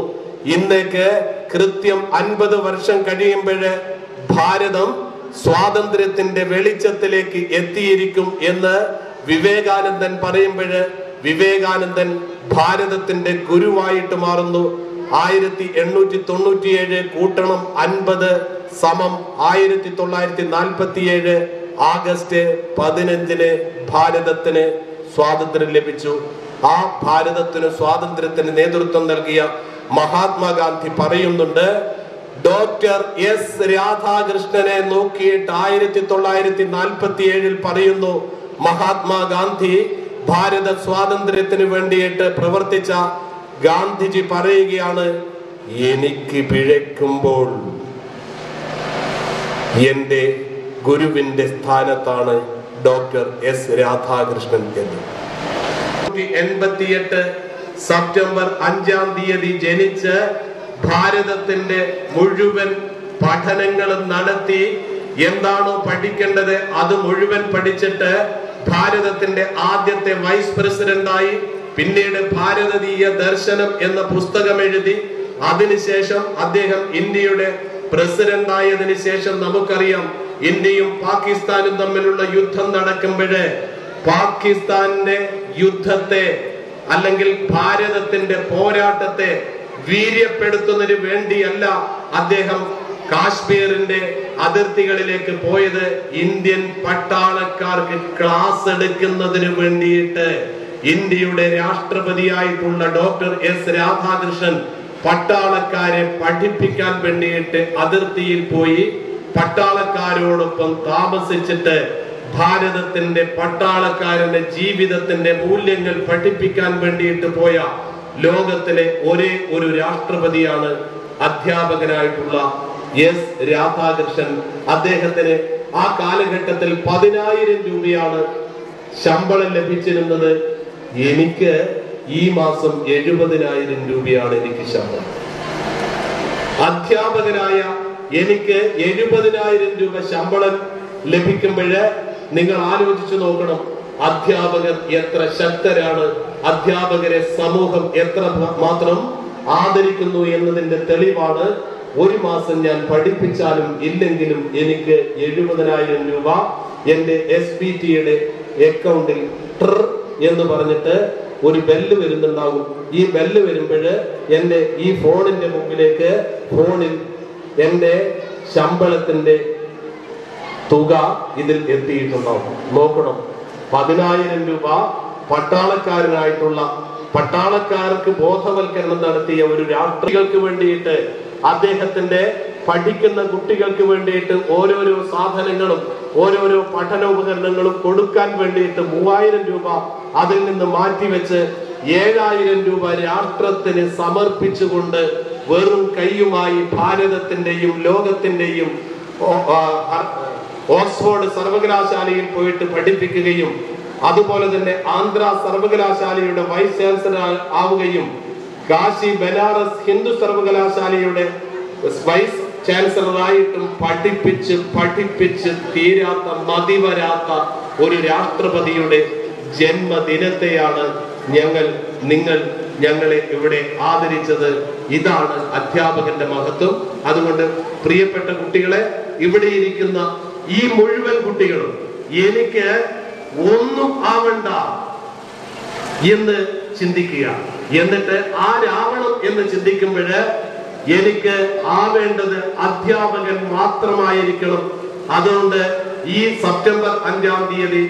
ഇന്നേക്ക് കൃത്യം 50 വർഷം കഴിയുമ്പോഴ് ഭാരതം സ്വാതന്ത്ര്യത്തിന്റെ വെളിച്ചത്തിലേക്ക് എത്തിയിരിക്കും എന്ന് വിവേകാനന്ദൻ പറയുമ്പോഴ് വിവേകാനന്ദൻ ഭാരതത്തിന്റെ ഗുരുവായിട്ട് മാറുന്നു. 1897 കൂട്ടണം 50 സമം 1947 ആഗസ്റ്റ് 15-ന് ഭാരതത്തിന് സ്വാതന്ത്ര്യം ലഭിച്ചു. ആ ഭാരതത്തിന് സ്വാതന്ത്ര്യത്തിന് നേതൃത്വം നൽകിയ മഹാത്മാഗാന്ധി പറയുന്നുണ്ട്, ഡോക്ടർ എസ് രാധാകൃഷ്ണനെ നോക്കിയിട്ട് 1947 പറയുന്നു, മഹാത്മാഗാന്ധി ഭാരത സ്വാതന്ത്ര്യത്തിന് വേണ്ടിയിട്ട് പ്രവർത്തിച്ച ഗാന്ധിജി പറയുകയാണ്, എനിക്ക് പിഴയ്ക്കുമ്പോൾ എന്റെ ഗുരുവിന്റെ സ്ഥാനത്താണ് ഡോക്ടർ എസ് രാധാകൃഷ്ണൻ എന്ന്. 1988 സെപ്റ്റംബർ 5-ാം തീയതി ജനിച്ച് ഭാരതത്തിന്റെ മുഴുവൻ പഠനങ്ങളും നടത്തി എന്താണോ പഠിക്കേണ്ടത് അത് മുഴുവൻ പഠിച്ചിട്ട് ഭാരതത്തിന്റെ ആദ്യത്തെ വൈസ് പ്രസിഡന്റായി പിന്നീട് ഭാരതീയ ദർശനം എന്ന പുസ്തകം എഴുതി. അതിനുശേഷം അദ്ദേഹം ഇന്ത്യയുടെ പ്രസിഡന്റ് ആയതിനു ശേഷം നമുക്കറിയാം ഇന്ത്യയും പാകിസ്ഥാനും തമ്മിലുള്ള യുദ്ധം നടക്കുമ്പോഴേ പാകിസ്ഥാന്റെ യുദ്ധത്തെ അല്ലെങ്കിൽ ഭാരതത്തിന്റെ പോരാട്ടത്തെ വീര്യപ്പെടുത്തുന്നതിന് വേണ്ടിയല്ല അദ്ദേഹം കാശ്മീരിന്റെ അതിർത്തികളിലേക്ക് പോയത്. ഇന്ത്യൻ പട്ടാളക്കാർക്ക് ക്ലാസ് എടുക്കുന്നതിന് വേണ്ടിയിട്ട് ഇന്ത്യയുടെ രാഷ്ട്രപതിയായിട്ടുള്ള ഡോക്ടർ എസ് രാധാകൃഷ്ണൻ പട്ടാളക്കാരെ പഠിപ്പിക്കാൻ വേണ്ടിയിട്ട് അതിർത്തിയിൽ പോയി പട്ടാളക്കാരോടൊപ്പം താമസിച്ചിട്ട് ഭാരതത്തിന്റെ പട്ടാളക്കാരന്റെ ജീവിതത്തിന്റെ മൂല്യങ്ങൾ പഠിപ്പിക്കാൻ വേണ്ടിയിട്ട് പോയ ലോകത്തിലെ ഒരേ ഒരു രാഷ്ട്രപതിയാണ് അധ്യാപകനായിട്ടുള്ള എസ് രാധാകൃഷ്ണൻ. അദ്ദേഹത്തിന് ആ കാലഘട്ടത്തിൽ 10,000 രൂപയാണ് ശമ്പളം ലഭിച്ചിരുന്നത്. എനിക്ക് ഈ മാസം 70,000 രൂപയാണ് എനിക്ക് ശമ്പളം. അധ്യാപകനായ എനിക്ക് 70,000 രൂപ ശമ്പളം ലഭിക്കുമ്പോഴ് നിങ്ങൾ ആലോചിച്ചു നോക്കണം, അധ്യാപകർ എത്ര ശക്തരാണ്, അധ്യാപകരെ സമൂഹം എത്ര മാത്രം ആദരിക്കുന്നു എന്നതിന്റെ തെളിവാണ്. ഒരു മാസം ഞാൻ പഠിപ്പിച്ചാലും ഇല്ലെങ്കിലും എനിക്ക് 70,000 രൂപ എന്റെ SBTയുടെ അക്കൗണ്ടിൽ എന്ന് പറഞ്ഞിട്ട് ഒരു ബെല്ല് വരുന്നുണ്ടാവും. ഈ ബെല്ല് വരുമ്പോഴ് എന്റെ ഈ ഫോണിന്റെ മുമ്പിലേക്ക് ഫോണിൽ എന്റെ ശമ്പളത്തിന്റെ തുക ഇതിൽ എത്തിയിട്ടുണ്ടാവും. നോക്കണം, 10,000 രൂപ പട്ടാളക്കാരനായിട്ടുള്ള പട്ടാളക്കാർക്ക് ബോധവൽക്കരണം നടത്തിയ ഒരു രാഷ്ട്രീയർക്ക് വേണ്ടിയിട്ട് അദ്ദേഹത്തിന്റെ പഠിക്കുന്ന കുട്ടികൾക്ക് വേണ്ടിയിട്ട് ഓരോരോ സാധനങ്ങളും ഓരോരോ പഠനോപകരണങ്ങളും കൊടുക്കാൻ വേണ്ടിയിട്ട് 3,000 രൂപ അതിൽ നിന്ന് മാറ്റിവെച്ച് 7,000 രൂപ രാഷ്ട്രത്തിന് സമർപ്പിച്ചുകൊണ്ട് വെറും കൈയുമായി ഭാരതത്തിന്റെയും ലോകത്തിന്റെയും ഓക്സ്ഫോർഡ് സർവകലാശാലയിൽ പോയിട്ട് പഠിപ്പിക്കുകയും അതുപോലെ തന്നെ ആന്ധ്ര സർവകലാശാലയുടെ വൈസ് ചാൻസലർ ആവുകയും കാശി ബനാറസ് ഹിന്ദു സർവകലാശാലയുടെ വൈസ് ചാൻസലറായിട്ടും പഠിപ്പിച്ച് തീരാത്ത മതിവരാത്ത ഒരു രാഷ്ട്രപതിയുടെ ജന്മദിനത്തെയാണ് ഞങ്ങളെ ഇവിടെ ആദരിച്ചത്. ഇതാണ് അധ്യാപകന്റെ മഹത്വം. അതുകൊണ്ട് പ്രിയപ്പെട്ട കുട്ടികളെ, ഇവിടെ ഇരിക്കുന്ന ഈ മുഴുവൻ കുട്ടികളും എനിക്ക് ഒന്നും ആവണ്ട എന്ന് ചിന്തിക്കുക. എന്നിട്ട് ആരാവണം എന്ന് ചിന്തിക്കുമ്പോഴ് എനിക്ക് ആവേണ്ടത് അധ്യാപകൻ മാത്രമായിരിക്കണം. അതുകൊണ്ട് ഈ സെപ്റ്റംബർ 5-ാം തീയതി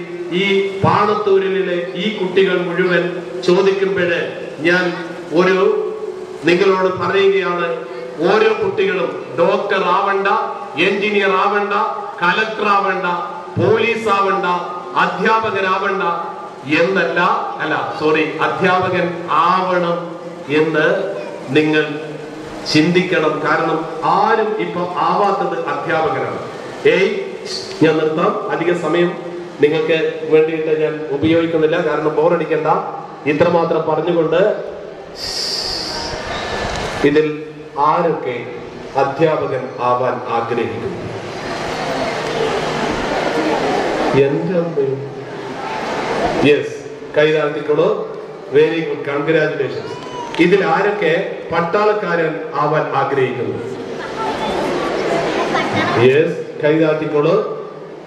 ഈ പാണത്തൂരിലെ ഈ കുട്ടികൾ മുഴുവൻ ചോദിക്കുമ്പോഴ് ഞാൻ നിങ്ങളോട് പറയുകയാണ്, ഓരോ കുട്ടികളും ഡോക്ടർ ആവണ്ട, എഞ്ചിനീയർ ആവണ്ട, കലക്ടർ ആവണ്ട, പോലീസ് ആവണ്ട, അധ്യാപകനാവണ്ട എന്നല്ല അധ്യാപകൻ ആവണം എന്ന് നിങ്ങൾ ചിന്തിക്കണം. കാരണം ആരും ഇപ്പൊ ആവാത്തത് അധ്യാപകനാണ്. ഞാൻ നിർത്താം. അധിക സമയം നിങ്ങൾക്ക് വേണ്ടിയിട്ട് ഞാൻ ഉപയോഗിക്കുന്നില്ല, കാരണം ബോറടിക്കണ്ട. ഇത്രമാത്രം പറഞ്ഞുകൊണ്ട്, ഇതിൽ ആരൊക്കെ അധ്യാപകൻ ആവാൻ ആഗ്രഹിക്കുന്നു? യെസ്, കൈതാഴ്ത്തിക്കോളൂ. Very good, congratulations. ഇതിൽ ആരൊക്കെ പട്ടാളക്കാരൻ ആവാൻ ആഗ്രഹിക്കുന്നു? യെസ്, കൈതാഴ്ത്തിക്കോളൂ.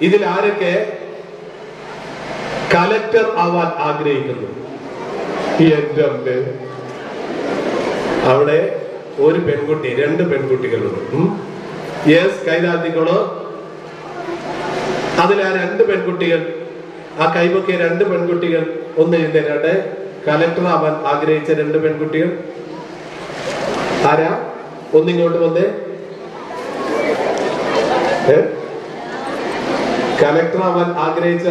ഇതിൽ ആരൊക്കെ കലക്ടർ ആവാൻ ആഗ്രഹിക്കുന്നു? എന്റെ അമ്മ, അവിടെ ഒരു പെൺകുട്ടി, 2 പെൺകുട്ടികളുണ്ട്. യെസ്, കൈതാഴ്ത്തിക്കോളൂ. അതിൽ ആ 2 പെൺകുട്ടികൾ, ആ കൈപൊക്കെ 2 പെൺകുട്ടികൾ ഒന്ന് എഴുന്നേരാട്ടെ. കലക്ടർ ആവാൻ ആഗ്രഹിച്ച 2 പെൺകുട്ടികൾ ആരാ? ഒന്നിങ്ങോട്ട് വന്നേ. കലക്ടർ ആവാൻ ആഗ്രഹിച്ച,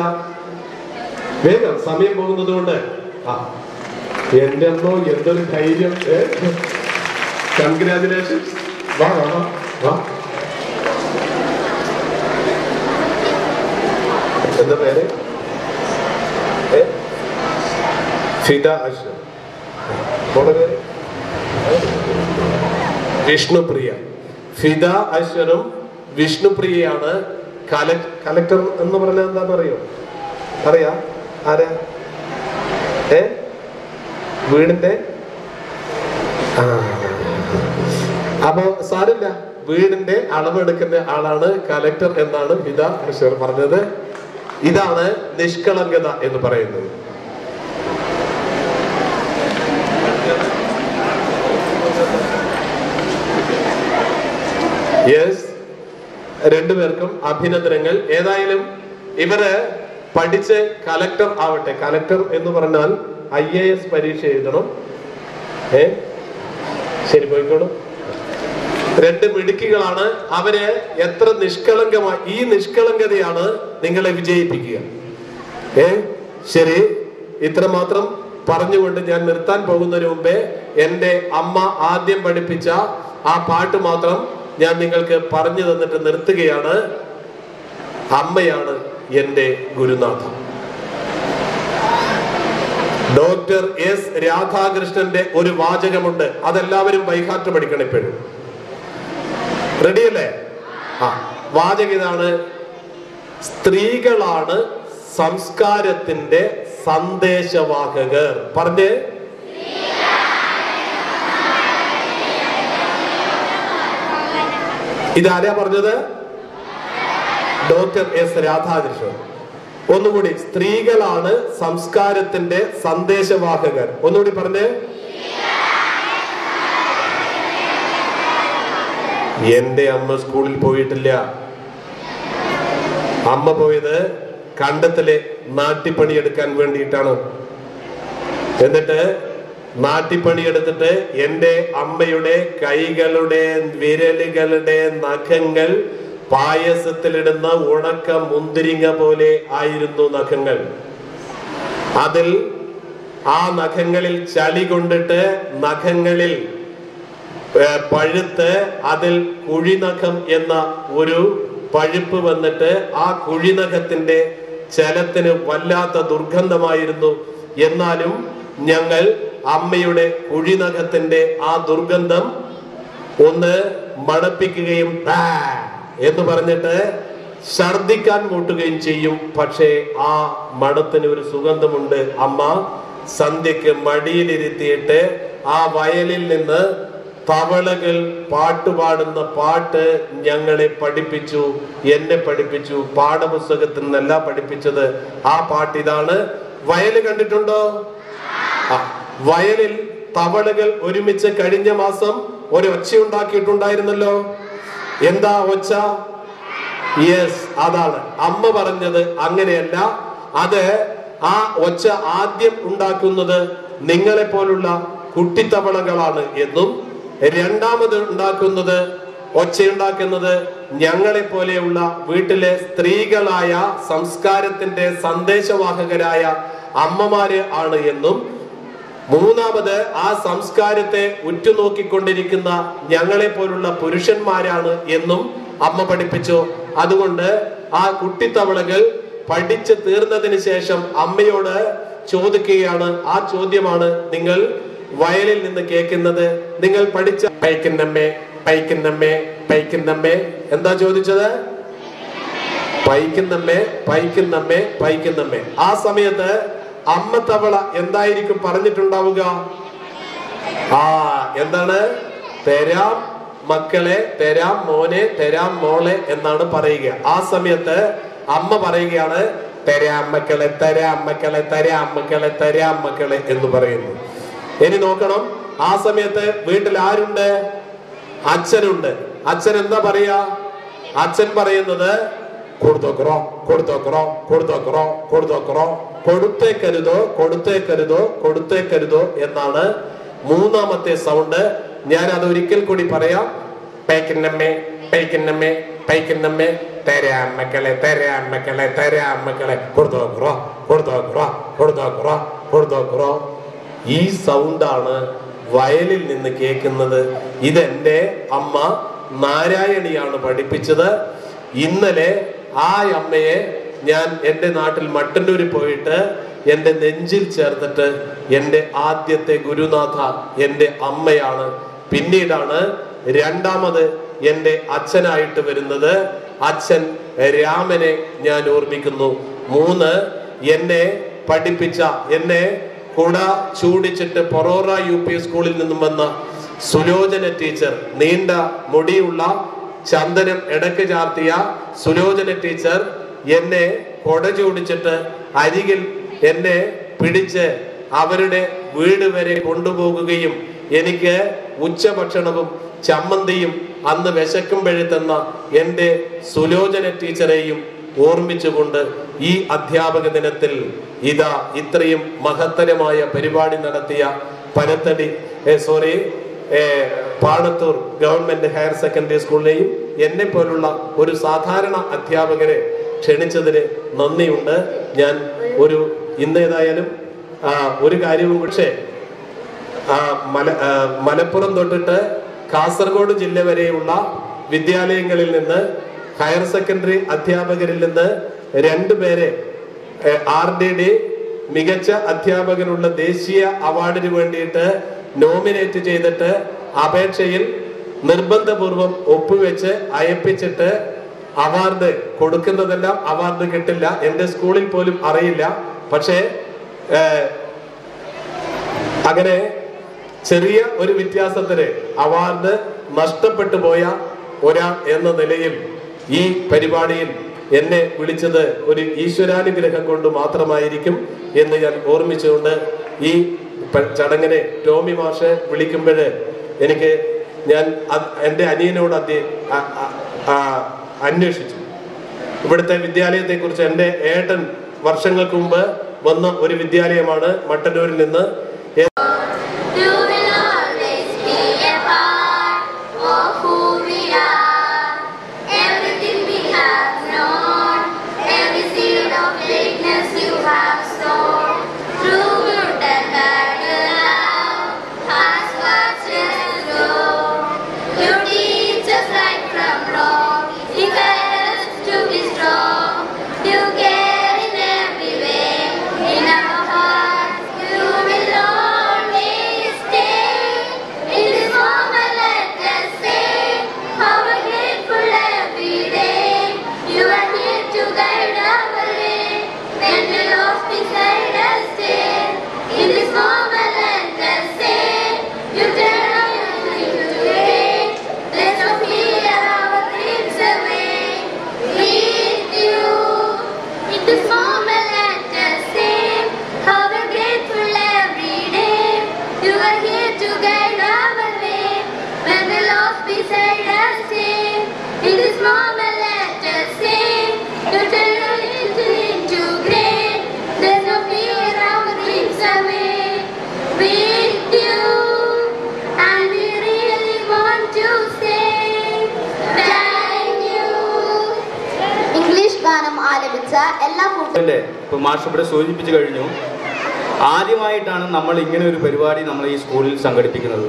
വേഗം, സമയം പോകുന്നത് കൊണ്ട്. എന്റെ അമ്മോ, എന്തൊരു ധൈര്യം. കൺഗ്രാറ്റുലേഷൻസ്. വാ വാ വാ. എന്താ പേര്? ഫിദ അഷ്റഫ്. വിഷ്ണുപ്രിയ. ഫിദ അഷ്റഫും വിഷ്ണുപ്രിയയാണ് കലക്ടർ എന്ന് പറഞ്ഞാൽ എന്താണെന്ന് അറിയോ? അറിയാ? ആരാ? വീടിന്റെ അപ്പൊ സാരില്ല, വീടിന്റെ അളവെടുക്കുന്ന ആളാണ് കലക്ടർ എന്നാണ് ഫിദ ബഷീർ പറഞ്ഞത്. ഇതാണ് നിഷ്കളങ്കത എന്ന് പറയുന്നത്. യെസ്, രണ്ടുപേർക്കും അഭിനന്ദനങ്ങൾ. ഏതായാലും ഇവര് പഠിച്ച് കലക്ടർ ആവട്ടെ. കലക്ടർ എന്ന് പറഞ്ഞാൽ IAS പരീക്ഷ എഴുതണം. ശരി, പോയിക്കോളും. രണ്ട് മിടുക്കികളാണ്. അവര് എത്ര നിഷ്കളങ്കമായി, ഈ നിഷ്കളങ്കതയാണ് നിങ്ങളെ വിജയിപ്പിക്കുക. ശരി, ഇത്രമാത്രം പറഞ്ഞുകൊണ്ട് ഞാൻ നിർത്താൻ പോകുന്നതിന് മുമ്പേ എൻ്റെ അമ്മ ആദ്യം പഠിപ്പിച്ച ആ പാട്ട് മാത്രം ഞാൻ നിങ്ങൾക്ക് പറഞ്ഞു തന്നിട്ട് നിർത്തുകയാണ്. അമ്മയാണ് എൻ്റെ ഗുരുനാഥം. Doctor S. രാധാകൃഷ്ണന്റെ ഒരു വാചകമുണ്ട്, അതെല്ലാവരും ബൈഹാർട്ട് പഠിക്കണം ഇപ്പോഴും. റെഡിയല്ലേ? വാചകം ഇതാണ്: സ്ത്രീകളാണ് സംസ്കാരത്തിന്റെ സന്ദേശവാഹകർ. പറഞ്ഞ്, ഇതാരാ പറഞ്ഞത്? Doctor S. രാധാകൃഷ്ണൻ. ഒന്നുകൂടി, സ്ത്രീകളാണ് സംസ്കാരത്തിന്റെ സന്ദേശവാഹകർ. ഒന്നുകൂടി പറഞ്ഞ്. എന്റെ അമ്മ സ്കൂളിൽ പോയിട്ടില്ല. അമ്മ പോയത് കണ്ടത്തിലെ നാട്ടിപ്പണി എടുക്കാൻ വേണ്ടിയിട്ടാണ്. എന്നിട്ട് നാട്ടിപ്പണി എടുത്തിട്ട് എന്റെ അമ്മയുടെ കൈകളുടെ വിരലുകളുടെ നഖങ്ങൾ പായസത്തിലിടുന്ന ഉണക്ക മുന്തിരിങ്ങ പോലെ ആയിരുന്നു നഖങ്ങൾ. അതിൽ ആ നഖങ്ങളിൽ ചളി കൊണ്ടിട്ട് നഖങ്ങളിൽ പഴുത്ത് അതിൽ കുഴിനഖം എന്ന ഒരു പഴുപ്പ് വന്നിട്ട് ആ കുഴിനഖത്തിന്റെ ചലത്തിന് വല്ലാത്ത ദുർഗന്ധമായിരുന്നു. എന്നാലും ഞങ്ങൾ അമ്മയുടെ കുഴിനഖത്തിന്റെ ആ ദുർഗന്ധം ഒന്ന് മണപ്പിക്കുകയും എന്ന് പറഞ്ഞിട്ട് ഛർദിക്കാൻ മുട്ടുകയും ചെയ്യും. പക്ഷേ ആ മണത്തിന് ഒരു സുഗന്ധമുണ്ട്. അമ്മ സന്ധ്യക്ക് മടിയിലിരുത്തിയിട്ട് ആ വയലിൽ നിന്ന് തവളകൾ പാട്ടുപാടുന്ന പാട്ട് ഞങ്ങളെ പഠിപ്പിച്ചു, എന്നെ പഠിപ്പിച്ചു. പാഠപുസ്തകത്തിൽ നിന്നല്ല പഠിപ്പിച്ചത്. ആ പാട്ട് ഇതാണ്. വയല് കണ്ടിട്ടുണ്ടോ? വയലിൽ തവളകൾ ഒരുമിച്ച് കഴിഞ്ഞ മാസം ഒരു ഒച്ച ഉണ്ടാക്കിയിട്ടുണ്ടായിരുന്നല്ലോ. എന്താ ഒച്ച? യെസ്, അതാണ് അമ്മ പറഞ്ഞത്. അങ്ങനെയല്ല, അത് ആ ഒച്ച ആദ്യം ഉണ്ടാക്കുന്നത് നിങ്ങളെ പോലുള്ള കുട്ടിത്തവളകളാണ് എന്നും, രണ്ടാമത് ഉണ്ടാക്കുന്നത് ഒച്ചയുണ്ടാക്കുന്നത് ഞങ്ങളെ പോലെയുള്ള വീട്ടിലെ സ്ത്രീകളായ സംസ്കാരത്തിന്റെ സന്ദേശവാഹകരായ അമ്മമാര് ആണ് എന്നും, മൂന്നാമത് ആ സംസ്കാരത്തെ ഉറ്റുനോക്കിക്കൊണ്ടിരിക്കുന്ന ഞങ്ങളെ പോലുള്ള പുരുഷന്മാരാണ് എന്നും അമ്മ പഠിപ്പിച്ചു. അതുകൊണ്ട് ആ കുട്ടിത്തവളകൾ പഠിച്ചു തീർന്നതിന് ശേഷം അമ്മയോട് ചോദിക്കുകയാണ്. ആ ചോദ്യമാണ് നിങ്ങൾ വയലിൽ നിന്ന് കേൾക്കുന്നത്. നിങ്ങൾ പഠിച്ച പൈക്കുന്നമ്മേ പൈക്കുന്നമ്മേ പൈക്കുന്നമ്മേ, എന്താ ചോദിച്ചത്? പൈക്കുന്നമ്മേ പൈക്കുന്നമ്മേ പൈക്കുന്നമ്മേ. ആ സമയത്ത് അമ്മ തവള എന്തായിരിക്കും പറഞ്ഞിട്ടുണ്ടാവുക? എന്താണ്? തരാം മക്കളെ, തരാം മോനെ, തരാം മോളെ എന്നാണ് പറയുക. ആ സമയത്ത് അമ്മ പറയുകയാണ് തരാം മക്കളെ, തരാം മക്കളെ, തരാം മക്കളെ, തരാം മക്കളെ എന്ന് പറയുന്നു. ഇനി നോക്കണം, ആ സമയത്ത് വീട്ടിൽ ആരുണ്ട്? അച്ഛനുണ്ട്. അച്ഛൻ എന്താ പറയാ? അച്ഛൻ പറയുന്നത് കൊടുത്തോക്കറോ കൊടുത്തോക്കറോ കൊടുത്തോക്കറോ കൊടുത്തോക്കറോ, കൊടുത്തേക്കരുതോ കൊടുത്തേക്കരുതോ കൊടുത്തേക്കരുതോ എന്നാണ് മൂന്നാമത്തെ സൗണ്ട്. ഞാൻ അത് ഒരിക്കൽ കൂടി പറയാം. പൈക്കുന്നമ്മേ പൈക്കുന്നമ്മേ പൈക്കുന്നമ്മേ, തരാം മക്കളെ, തരാം മക്കളെ, തരാം മക്കളെ, കൊടുത്തോക്കറോ കൊടുത്തോക്കറോ കൊടുത്തോക്കറോ കൊടുത്തോക്കറോ. ഈ സൗണ്ടാണ് വയലിൽ നിന്ന് കേൾക്കുന്നത്. ഇതെന്റെ അമ്മ നാരായണിയാണ് പഠിപ്പിച്ചത്. ഇന്നലെ ആ അമ്മയെ ഞാൻ എൻ്റെ നാട്ടിൽ മട്ടന്നൂരിൽ പോയിട്ട് എൻ്റെ നെഞ്ചിൽ ചേർത്തിട്ട് എൻ്റെ ആദ്യത്തെ ഗുരുനാഥ എൻ്റെ അമ്മയാണ്. പിന്നീടാണ് രണ്ടാമത് എൻ്റെ അച്ഛനായിട്ട് വരുന്നത്. അച്ഛൻ രാമനെ ഞാൻ ഓർമ്മിക്കുന്നു. മൂന്ന്, എന്നെ പഠിപ്പിച്ച, എന്നെ കുട ചൂടിച്ചിട്ട് പൊറോറ UP സ്കൂളിൽ നിന്നും വന്ന സുലോചന ടീച്ചർ, നീണ്ട മുടിയുള്ള ചന്ദനം ഇടക്ക് ചാർത്തിയ സുലോചന ടീച്ചർ എന്നെ കൊട ചൂടിച്ചിട്ട് അരികിൽ എന്നെ പിടിച്ച് അവരുടെ വീട് വരെ കൊണ്ടുപോകുകയും എനിക്ക് ഉച്ചഭക്ഷണവും ചമ്മന്തിയും അന്ന് വിശക്കുമ്പോഴെത്തുന്ന എൻ്റെ സുലോചന ടീച്ചറെയും ഓർമ്മിച്ചുകൊണ്ട് ഈ അധ്യാപക ദിനത്തിൽ ഇതാ ഇത്രയും മഹത്തരമായ പരിപാടി നടത്തിയ പാണത്തൂർ ഗവൺമെന്റ് ഹയർ സെക്കൻഡറി സ്കൂളിലെയും എന്നെ പോലുള്ള ഒരു സാധാരണ അധ്യാപകരെ ക്ഷണിച്ചതിന് നന്ദിയുണ്ട്. ഞാൻ ഇന്നേതായാലും ഒരു കാര്യവും പക്ഷേ മലപ്പുറം തൊട്ടിട്ട് കാസർഗോഡ് ജില്ല വരെയുള്ള വിദ്യാലയങ്ങളിൽ നിന്ന് ഹയർ സെക്കൻഡറി അധ്യാപകരിൽ നിന്ന് 2 പേരെ RDD മികച്ച അധ്യാപകനുള്ള ദേശീയ അവാർഡിന് വേണ്ടിയിട്ട് നോമിനേറ്റ് ചെയ്തിട്ട് അപേക്ഷയിൽ നിർബന്ധപൂർവം ഒപ്പുവെച്ച് അയപ്പിച്ചിട്ട് അവാർഡ് കൊടുക്കുന്നതെല്ലാം അവാർഡ് കിട്ടില്ല. എൻ്റെ സ്കൂളിൽ പോലും അറിയില്ല. പക്ഷേ അങ്ങനെ ചെറിയ ഒരു വ്യത്യാസത്തിന് അവാർഡ് നഷ്ടപ്പെട്ടു പോയ ഒരാൾ എന്ന നിലയിൽ ഈ പരിപാടിയിൽ എന്നെ വിളിച്ചത് ഒരു ഈശ്വരാനുഗ്രഹം കൊണ്ട് മാത്രമായിരിക്കും എന്ന് ഞാൻ ഓർമ്മിച്ചുകൊണ്ട് ഈ ചടങ്ങിനെ ടോമി മാഷ് വിളിക്കുമ്പോൾ ഞാൻ എൻ്റെ അനിയനോട് അന്വേഷിച്ചു. ഇവിടുത്തെ വിദ്യാലയത്തെക്കുറിച്ച് എൻ്റെ ഏട്ടൻ വർഷങ്ങൾക്ക് മുമ്പ് വന്ന ഒരു വിദ്യാലയമാണ് മട്ടന്നൂരിൽ നിന്ന്. മാഷ് ഇവിടെ സൂചിപ്പിച്ചു കഴിഞ്ഞു. ആദ്യമായിട്ടാണ് നമ്മൾ ഇങ്ങനെ ഒരു പരിപാടി നമ്മൾ ഈ സ്കൂളിൽ സംഘടിപ്പിക്കുന്നത്.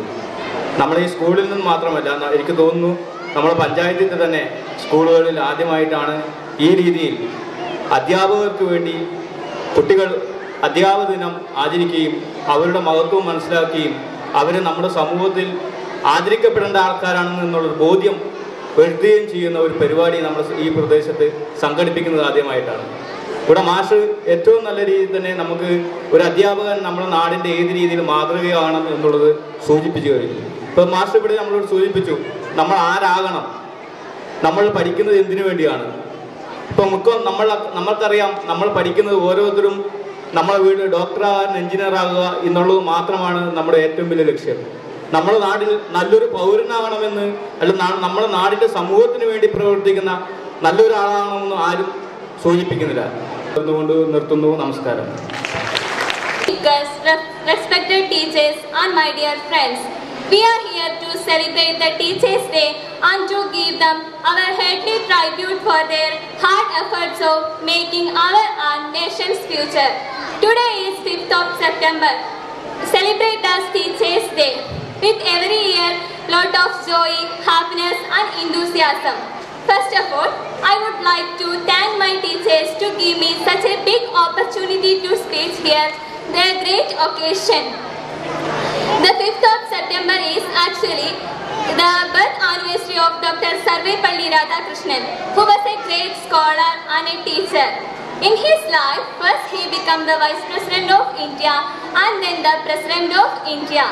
നമ്മൾ ഈ സ്കൂളിൽ നിന്ന് മാത്രമല്ല, എനിക്ക് തോന്നുന്നു നമ്മുടെ പഞ്ചായത്തിൽ തന്നെ സ്കൂളുകളിൽ ആദ്യമായിട്ടാണ് ഈ രീതിയിൽ അധ്യാപകർക്ക് വേണ്ടി കുട്ടികൾ അധ്യാപക ദിനം ആചരിക്കുകയും അവരുടെ മഹത്വം മനസ്സിലാക്കുകയും അവർ നമ്മുടെ സമൂഹത്തിൽ ആദരിക്കപ്പെടേണ്ട ആൾക്കാരാണെന്നുള്ളൊരു ബോധ്യം വരുത്തുകയും ചെയ്യുന്ന ഒരു പരിപാടി നമ്മൾ ഈ പ്രദേശത്ത് സംഘടിപ്പിക്കുന്നത് ആദ്യമായിട്ടാണ്. ഇവിടെ മാഷ് ഏറ്റവും നല്ല രീതിയിൽ തന്നെ നമുക്ക് ഒരു അധ്യാപകൻ നമ്മുടെ നാടിൻ്റെ ഏത് രീതിയിൽ മാതൃകയാണ് എന്നുള്ളത് സൂചിപ്പിച്ചു കഴിഞ്ഞു. ഇപ്പം മാഷ് ഇവിടെ നമ്മളോട് സൂചിപ്പിച്ചു നമ്മൾ ആരാകണം, നമ്മൾ പഠിക്കുന്നത് എന്തിനു വേണ്ടിയാണ്. ഇപ്പം നമ്മൾക്കറിയാം നമ്മൾ പഠിക്കുന്നത് ഓരോരുത്തരും നമ്മളെ വീട് ഡോക്ടറാകാൻ എഞ്ചിനീയർ ആകുക എന്നുള്ളത് മാത്രമാണ് നമ്മുടെ ഏറ്റവും വലിയ ലക്ഷ്യം. നമ്മുടെ നാട്ടിൽ നല്ലൊരു പൗരനാകണമെന്ന് നമ്മുടെ നാടിൻ്റെ സമൂഹത്തിന് വേണ്ടി പ്രവർത്തിക്കുന്ന നല്ലൊരാളാകണമെന്ന് ആരും സൂചിപ്പിക്കുന്നില്ല. അതുകൊണ്ട് നിർത്തുന്നു. നമസ്കാരം. Respected teachers and my dear friends, we are here to celebrate the Teachers' Day and to give them our hearty tribute for their hard efforts of making our and nation's future. Today is 5th of September. Celebrate as Teachers' Day with every year lot of joy, happiness and enthusiasm. First of all, I would like to thank my teachers to give me such a big opportunity to speak here. Their great occasion. The 5th of September is actually the birth anniversary of Dr. Sarvepalli Radhakrishnan, who was a great scholar and a teacher. In his life, first he became the Vice President of India and then the President of India.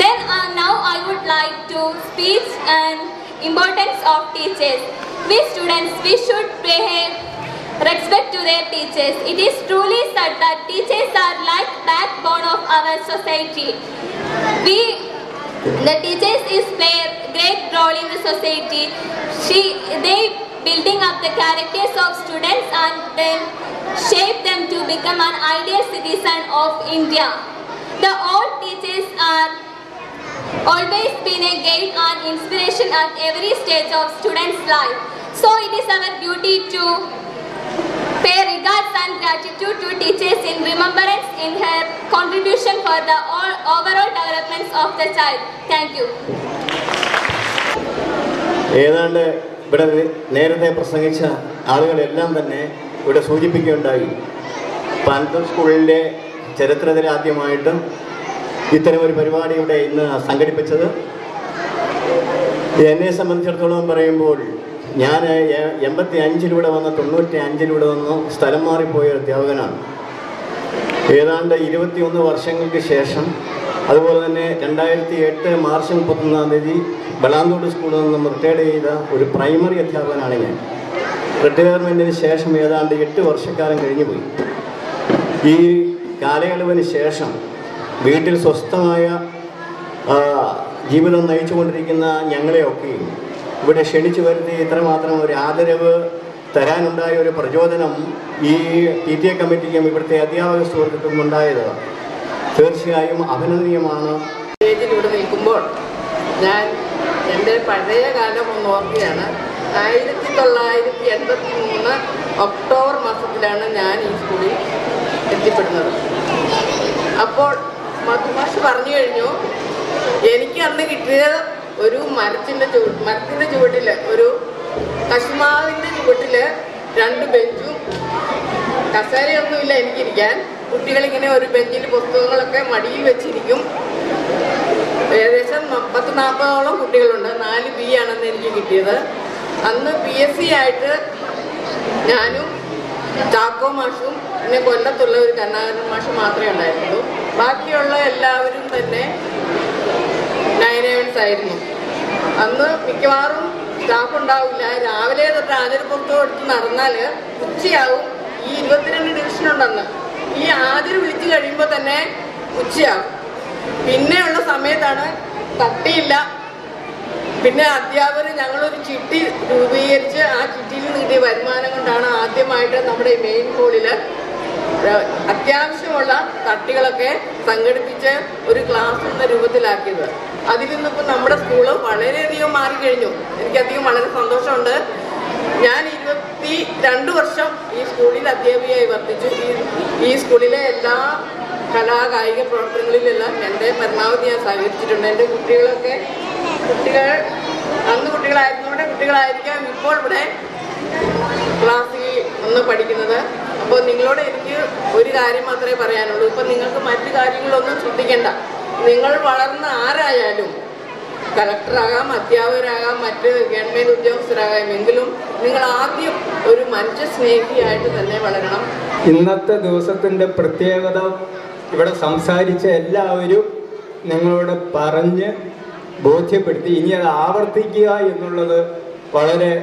Then now I would like to speak on importance of teachers. We students, we should pay respect to their teachers. It is truly said that teachers are like backbone of our society. The teachers play a great role in the society. They building up the characters of students and then shape them to become an ideal citizen of India. The old teachers are always been a guide and inspiration at every stage of students' life. So it is our duty to pay regards and gratitude to teachers in remembrance in her contribution for the overall development of the child. Thank you. ഏതാണ്ട് ഇവിടെ നേരത്തെ പ്രസംഗിച്ച ആളുകളെല്ലാം തന്നെ ഇവിടെ സൂചിപ്പിക്കുകയുണ്ടായി. പാനത്തൂർ സ്കൂളിൻ്റെ ചരിത്രത്തിൽ ആദ്യമായിട്ടും ഇത്തരമൊരു പരിപാടി ഇവിടെ ഇന്ന് സംഘടിപ്പിച്ചത്. എന്നെ സംബന്ധിച്ചിടത്തോളം പറയുമ്പോൾ ഞാൻ 85 വന്ന് 95 വന്ന് സ്ഥലം മാറിപ്പോയ അധ്യാപകനാണ്. ഏതാണ്ട് 21 വർഷങ്ങൾക്ക് ശേഷം അതുപോലെ തന്നെ 2008 മാർച്ച് 31 ബളാന്തോട് സ്കൂളിൽ നിന്നും റിട്ടയർഡ് ചെയ്ത ഒരു പ്രൈമറി അധ്യാപകനാണ് ഞാൻ. റിട്ടയർമെൻറ്റിന് ശേഷം ഏതാണ്ട് 8 വർഷക്കാലം കഴിഞ്ഞു പോയി. ഈ കാലയളവിന് ശേഷം വീട്ടിൽ സ്വസ്ഥമായ ജീവിതം നയിച്ചുകൊണ്ടിരിക്കുന്ന ഞങ്ങളെയൊക്കെയും ഇവിടെ ക്ഷണിച്ചു വരുത്തി ഇത്രമാത്രം ഒരു ആദരവ് തരാനുണ്ടായ ഒരു പ്രചോദനം ഈ PTA കമ്മിറ്റിക്കും ഇവിടുത്തെ അധ്യാപക സുഹൃത്തുക്കൾക്കും ഉണ്ടായത് തീർച്ചയായും അഭിനന്ദനീയമാണ്. സ്റ്റേജിൽ ഇവിടെ നിൽക്കുമ്പോൾ ഞാൻ എൻ്റെ പഴയ കാലം ഒന്ന് ഓർക്കുകയാണ്. 1983 ഒക്ടോബർ മാസത്തിലാണ് ഞാൻ ഈ സ്കൂളിൽ എത്തിപ്പെടുന്നത്. അപ്പോൾ മധുമാഷ് പറഞ്ഞു കഴിഞ്ഞു, എനിക്ക് അന്ന് കിട്ടിയത് ഒരു മരത്തിൻ്റെ ചുവട്ടിൽ ഒരു കശുമാവിൻ്റെ ചുവട്ടിൽ 2 ബെഞ്ചും കസേരയൊന്നുമില്ല എനിക്കിരിക്കാൻ. കുട്ടികളിങ്ങനെ ഒരു ബെഞ്ചിൽ പുസ്തകങ്ങളൊക്കെ മടിയിൽ വെച്ചിരിക്കും. ഏകദേശം 40-40ഓളം കുട്ടികളുണ്ട്. 4 B ആണെന്ന് എനിക്ക് കിട്ടിയത്. അന്ന് PSC ആയിട്ട് ഞാനും ചാക്കോ മാഷും പിന്നെ കൊല്ലത്തുള്ള ഒരു കരുണാകരൻ മാഷ് മാത്രമേ ഉണ്ടായിരുന്നുള്ളൂ. ബാക്കിയുള്ള എല്ലാവരും തന്നെ 9A ആയിരുന്നു. അന്ന് മിക്കവാറും സ്റ്റാഫ് ഉണ്ടാവില്ല. രാവിലെ തൊട്ട് ആതിരപ്പുറത്തോ എടുത്ത് നടന്നാൽ ഉച്ചയാവും. ഈ 22 ഡിവിഷനുണ്ടെന്ന് ഈ ആതിര വിളിച്ചു കഴിയുമ്പോൾ തന്നെ ഉച്ചയാവും. പിന്നെയുള്ള സമയത്താണ് തട്ടിയില്ല. പിന്നെ അധ്യാപകർ ഞങ്ങളൊരു ചിട്ടി രൂപീകരിച്ച് ആ ചിട്ടിയിൽ കിട്ടിയ വരുമാനം കൊണ്ടാണ് ആദ്യമായിട്ട് നമ്മുടെ മെയിൻ ഹോളിൽ അത്യാവശ്യമുള്ള തട്ടികളൊക്കെ സംഘടിപ്പിച്ച് ഒരു ക്ലാസ് എന്ന രൂപത്തിലാക്കിയത്. അതിൽ നിന്നിപ്പോൾ നമ്മുടെ സ്കൂള് വളരെയധികം മാറിക്കഴിഞ്ഞു. എനിക്കധികം വളരെ സന്തോഷമുണ്ട്. ഞാൻ 22 വർഷം ഈ സ്കൂളിൽ അധ്യാപികയായി വർത്തിച്ചു. ഈ സ്കൂളിലെ എല്ലാ കലാകായിക പ്രവർത്തനങ്ങളിലെല്ലാം എൻ്റെ പരമാവധി ഞാൻ സഹകരിച്ചിട്ടുണ്ട്. എൻ്റെ കുട്ടികൾ അന്ന് കുട്ടികളായിരുന്നോടെ കുട്ടികളായിരിക്കാം ഇപ്പോൾ ഇവിടെ ക്ലാസ്സിൽ ഒന്ന് പഠിക്കുന്നത്. അപ്പോൾ നിങ്ങളോട് എനിക്ക് ഒരു കാര്യം മാത്രമേ പറയാനുള്ളൂ. ഇപ്പം നിങ്ങൾക്ക് മറ്റു കാര്യങ്ങളൊന്നും ശ്രദ്ധിക്കേണ്ട. നിങ്ങൾ വളർന്ന ആരായാലും കളക്ടറാകാം, അധ്യാപകരാകാം, മറ്റ് ഗവൺമെൻറ് ഉദ്യോഗസ്ഥരാകാം, എങ്കിലും നിങ്ങൾ ആദ്യം ഒരു മനുഷ്യ സ്നേഹിയായിട്ട് തന്നെ വളരണം. ഇന്നത്തെ ദിവസത്തിൻ്റെ പ്രത്യേകത ഇവിടെ സംസാരിച്ച എല്ലാവരും നിങ്ങളോട് പറഞ്ഞ് ബോധ്യപ്പെടുത്തി. ഇനി അത് ആവർത്തിക്കുക എന്നുള്ളത് വളരെ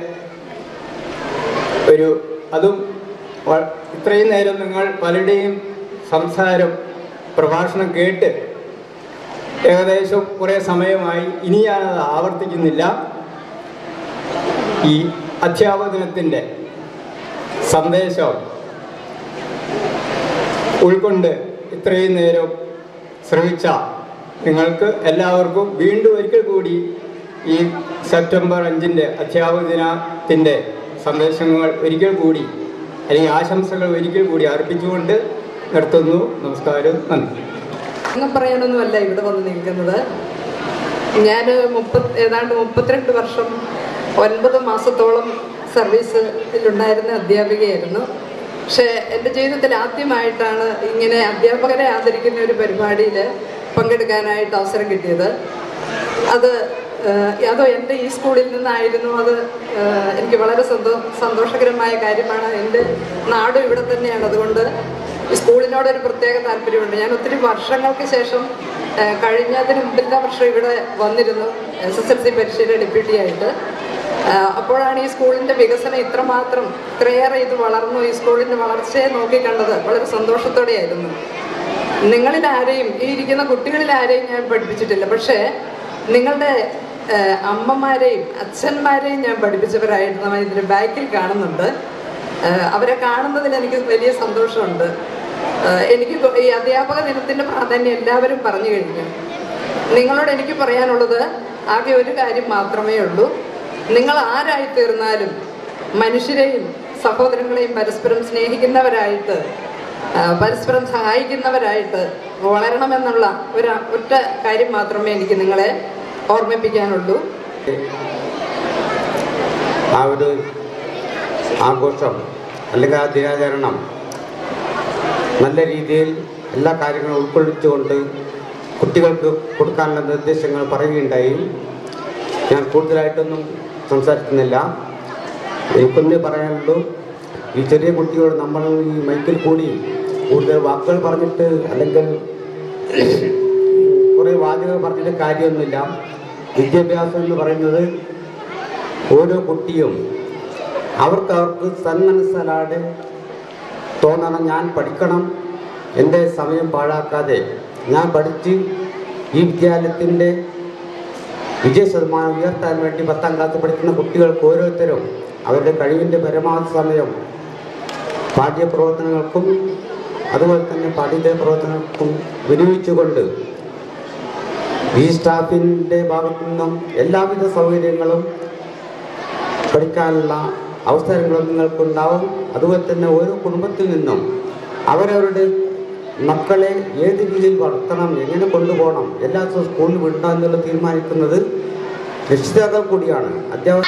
അതും ഇത്രയും നേരം നിങ്ങൾ പലരുടെയും പ്രഭാഷണം കേട്ട് ഏകദേശം കുറേ സമയമായി. ഇനി ഞാനത് ആവർത്തിക്കുന്നില്ല. ഈ അധ്യാപനത്തിൻ്റെ സന്ദേശം ഉൾക്കൊണ്ട് ഇത്രയും നേരം ശ്രമിച്ച നിങ്ങൾക്ക് എല്ലാവർക്കും വീണ്ടും ഒരിക്കൽ കൂടി ഈ സെപ്റ്റംബർ 5 അധ്യാപക ദിനത്തിൻ്റെ സന്ദേശങ്ങൾ ഒരിക്കൽ കൂടി അല്ലെങ്കിൽ ആശംസകൾ ഒരിക്കൽ കൂടി അർപ്പിച്ചുകൊണ്ട് നിർത്തുന്നു. നമസ്കാരം, നന്ദി. അങ്ങ് പറയാനൊന്നുമല്ല ഇവിടെ വന്ന് നിൽക്കുന്നത്. ഞാൻ ഏതാണ്ട് 32 വർഷം 9 മാസത്തോളം സർവീസിലുണ്ടായിരുന്ന അധ്യാപികയായിരുന്നു. പക്ഷേ എൻ്റെ ജീവിതത്തിൽ ആദ്യമായിട്ടാണ് ഇങ്ങനെ അധ്യാപകരെ ആദരിക്കുന്ന ഒരു പരിപാടിയിൽ പങ്കെടുക്കാനായിട്ട് അവസരം കിട്ടിയത്. അത് അതോ എൻ്റെ ഈ സ്കൂളിൽ നിന്നായിരുന്നു, അത് എനിക്ക് വളരെ സന്തോഷകരമായ കാര്യമാണ്. എൻ്റെ നാടും ഇവിടെ തന്നെയാണ്. അതുകൊണ്ട് ഈ സ്കൂളിനോടൊരു പ്രത്യേക താല്പര്യമുണ്ട്. ഞാൻ ഒത്തിരി വർഷങ്ങൾക്ക് ശേഷം കഴിഞ്ഞതിന് മുമ്പിലത്തെ വർഷം ഇവിടെ വന്നിരുന്നു SSLC പരീക്ഷയുടെ ഡെപ്യൂട്ടി ആയിട്ട്. അപ്പോഴാണ് ഈ സ്കൂളിൻ്റെ വികസനം ഇത്രയേറെ ഇത് വളർന്നു, ഈ സ്കൂളിൻ്റെ വളർച്ചയെ നോക്കിക്കണ്ടത് വളരെ സന്തോഷത്തോടെയായിരുന്നു. നിങ്ങളിൽ ആരെയും, ഈ ഇരിക്കുന്ന കുട്ടികളിൽ ആരെയും ഞാൻ പഠിപ്പിച്ചിട്ടില്ല. പക്ഷേ നിങ്ങളുടെ അമ്മമാരെയും അച്ഛന്മാരെയും ഞാൻ പഠിപ്പിച്ചവരായിട്ട് നമ്മൾ ഇതിൻ്റെ ബാക്കിൽ കാണുന്നുണ്ട്. അവരെ കാണുന്നതിൽ എനിക്ക് വലിയ സന്തോഷമുണ്ട്. എനിക്ക് ഈ അധ്യാപക ദിനത്തിൻ്റെ പ്രാധാന്യം എല്ലാവരും പറഞ്ഞു കഴിഞ്ഞു. നിങ്ങളോട് എനിക്ക് പറയാനുള്ളത് ആകെ ഒരു കാര്യം മാത്രമേ ഉള്ളൂ. നിങ്ങൾ ആരായിത്തീർന്നാലും മനുഷ്യരെയും സഹോദരങ്ങളെയും പരസ്പരം സ്നേഹിക്കുന്നവരായിട്ട്, പരസ്പരം സഹായിക്കുന്നവരായിട്ട് വളരണമെന്നുള്ള ഒറ്റ കാര്യം മാത്രമേ എനിക്ക് നിങ്ങളെ ഓർമ്മിപ്പിക്കാനുള്ളൂ. ആ ഒരു ആഘോഷം അല്ലെങ്കിൽ ആ ദിനാചരണം നല്ല രീതിയിൽ എല്ലാ കാര്യങ്ങളും ഉൾക്കൊള്ളിച്ചുകൊണ്ട് കുട്ടികൾക്ക് കൊടുക്കാനുള്ള നിർദ്ദേശങ്ങൾ പറയുകയുണ്ടായി. ഞാൻ കൂടുതലായിട്ടൊന്നും സംസാരിക്കുന്നില്ല. എനിക്കൊന്നേ പറയാനുള്ളൂ, ഈ ചെറിയ കുട്ടികളോട് നമ്മൾ ഈ മൈക്കിൽ കൂടി കൂടുതൽ വാക്കുകൾ പറഞ്ഞിട്ട് അല്ലെങ്കിൽ കുറേ വാചകങ്ങൾ പറഞ്ഞിട്ട് കാര്യമൊന്നുമില്ല. വിദ്യാഭ്യാസം എന്ന് പറയുന്നത് ഓരോ കുട്ടിയും അവർക്ക് സന്മനസ്സലാടെ തോന്നണം, ഞാൻ പഠിക്കണം, എൻ്റെ സമയം പാഴാക്കാതെ ഞാൻ പഠിച്ച് ഈ വിദ്യാലയത്തിൻ്റെ വിജയശതമാനം ഉയർത്താൻ വേണ്ടി 10ാം ക്ലാസ് പഠിക്കുന്ന കുട്ടികൾക്ക് ഓരോരുത്തരും അവരുടെ കഴിവിൻ്റെ പരമാവധി സമയം പാഠ്യപ്രവർത്തനങ്ങൾക്കും അതുപോലെ തന്നെ പാഠ്യേതര പ്രവർത്തനങ്ങൾക്കും വിനിയോഗിച്ചുകൊണ്ട് ഈ സ്റ്റാഫിൻ്റെ ഭാഗത്തു നിന്നും എല്ലാവിധ സൗകര്യങ്ങളും പഠിക്കാനുള്ള അവസരങ്ങളും നിങ്ങൾക്കുണ്ടാവും. അതുപോലെ തന്നെ ഓരോ കുടുംബത്തിൽ നിന്നും അവരവരുടെ മക്കളെ ഏത് രീതിയിൽ വളർത്തണം, എങ്ങനെ കൊണ്ടുപോകണം, എല്ലാ ദിവസവും സ്കൂളിൽ വിടണം എന്നുള്ളത് തീരുമാനിക്കുന്നത് രക്ഷിതാക്കൾ കൂടിയാണ്. അധ്യാപകർ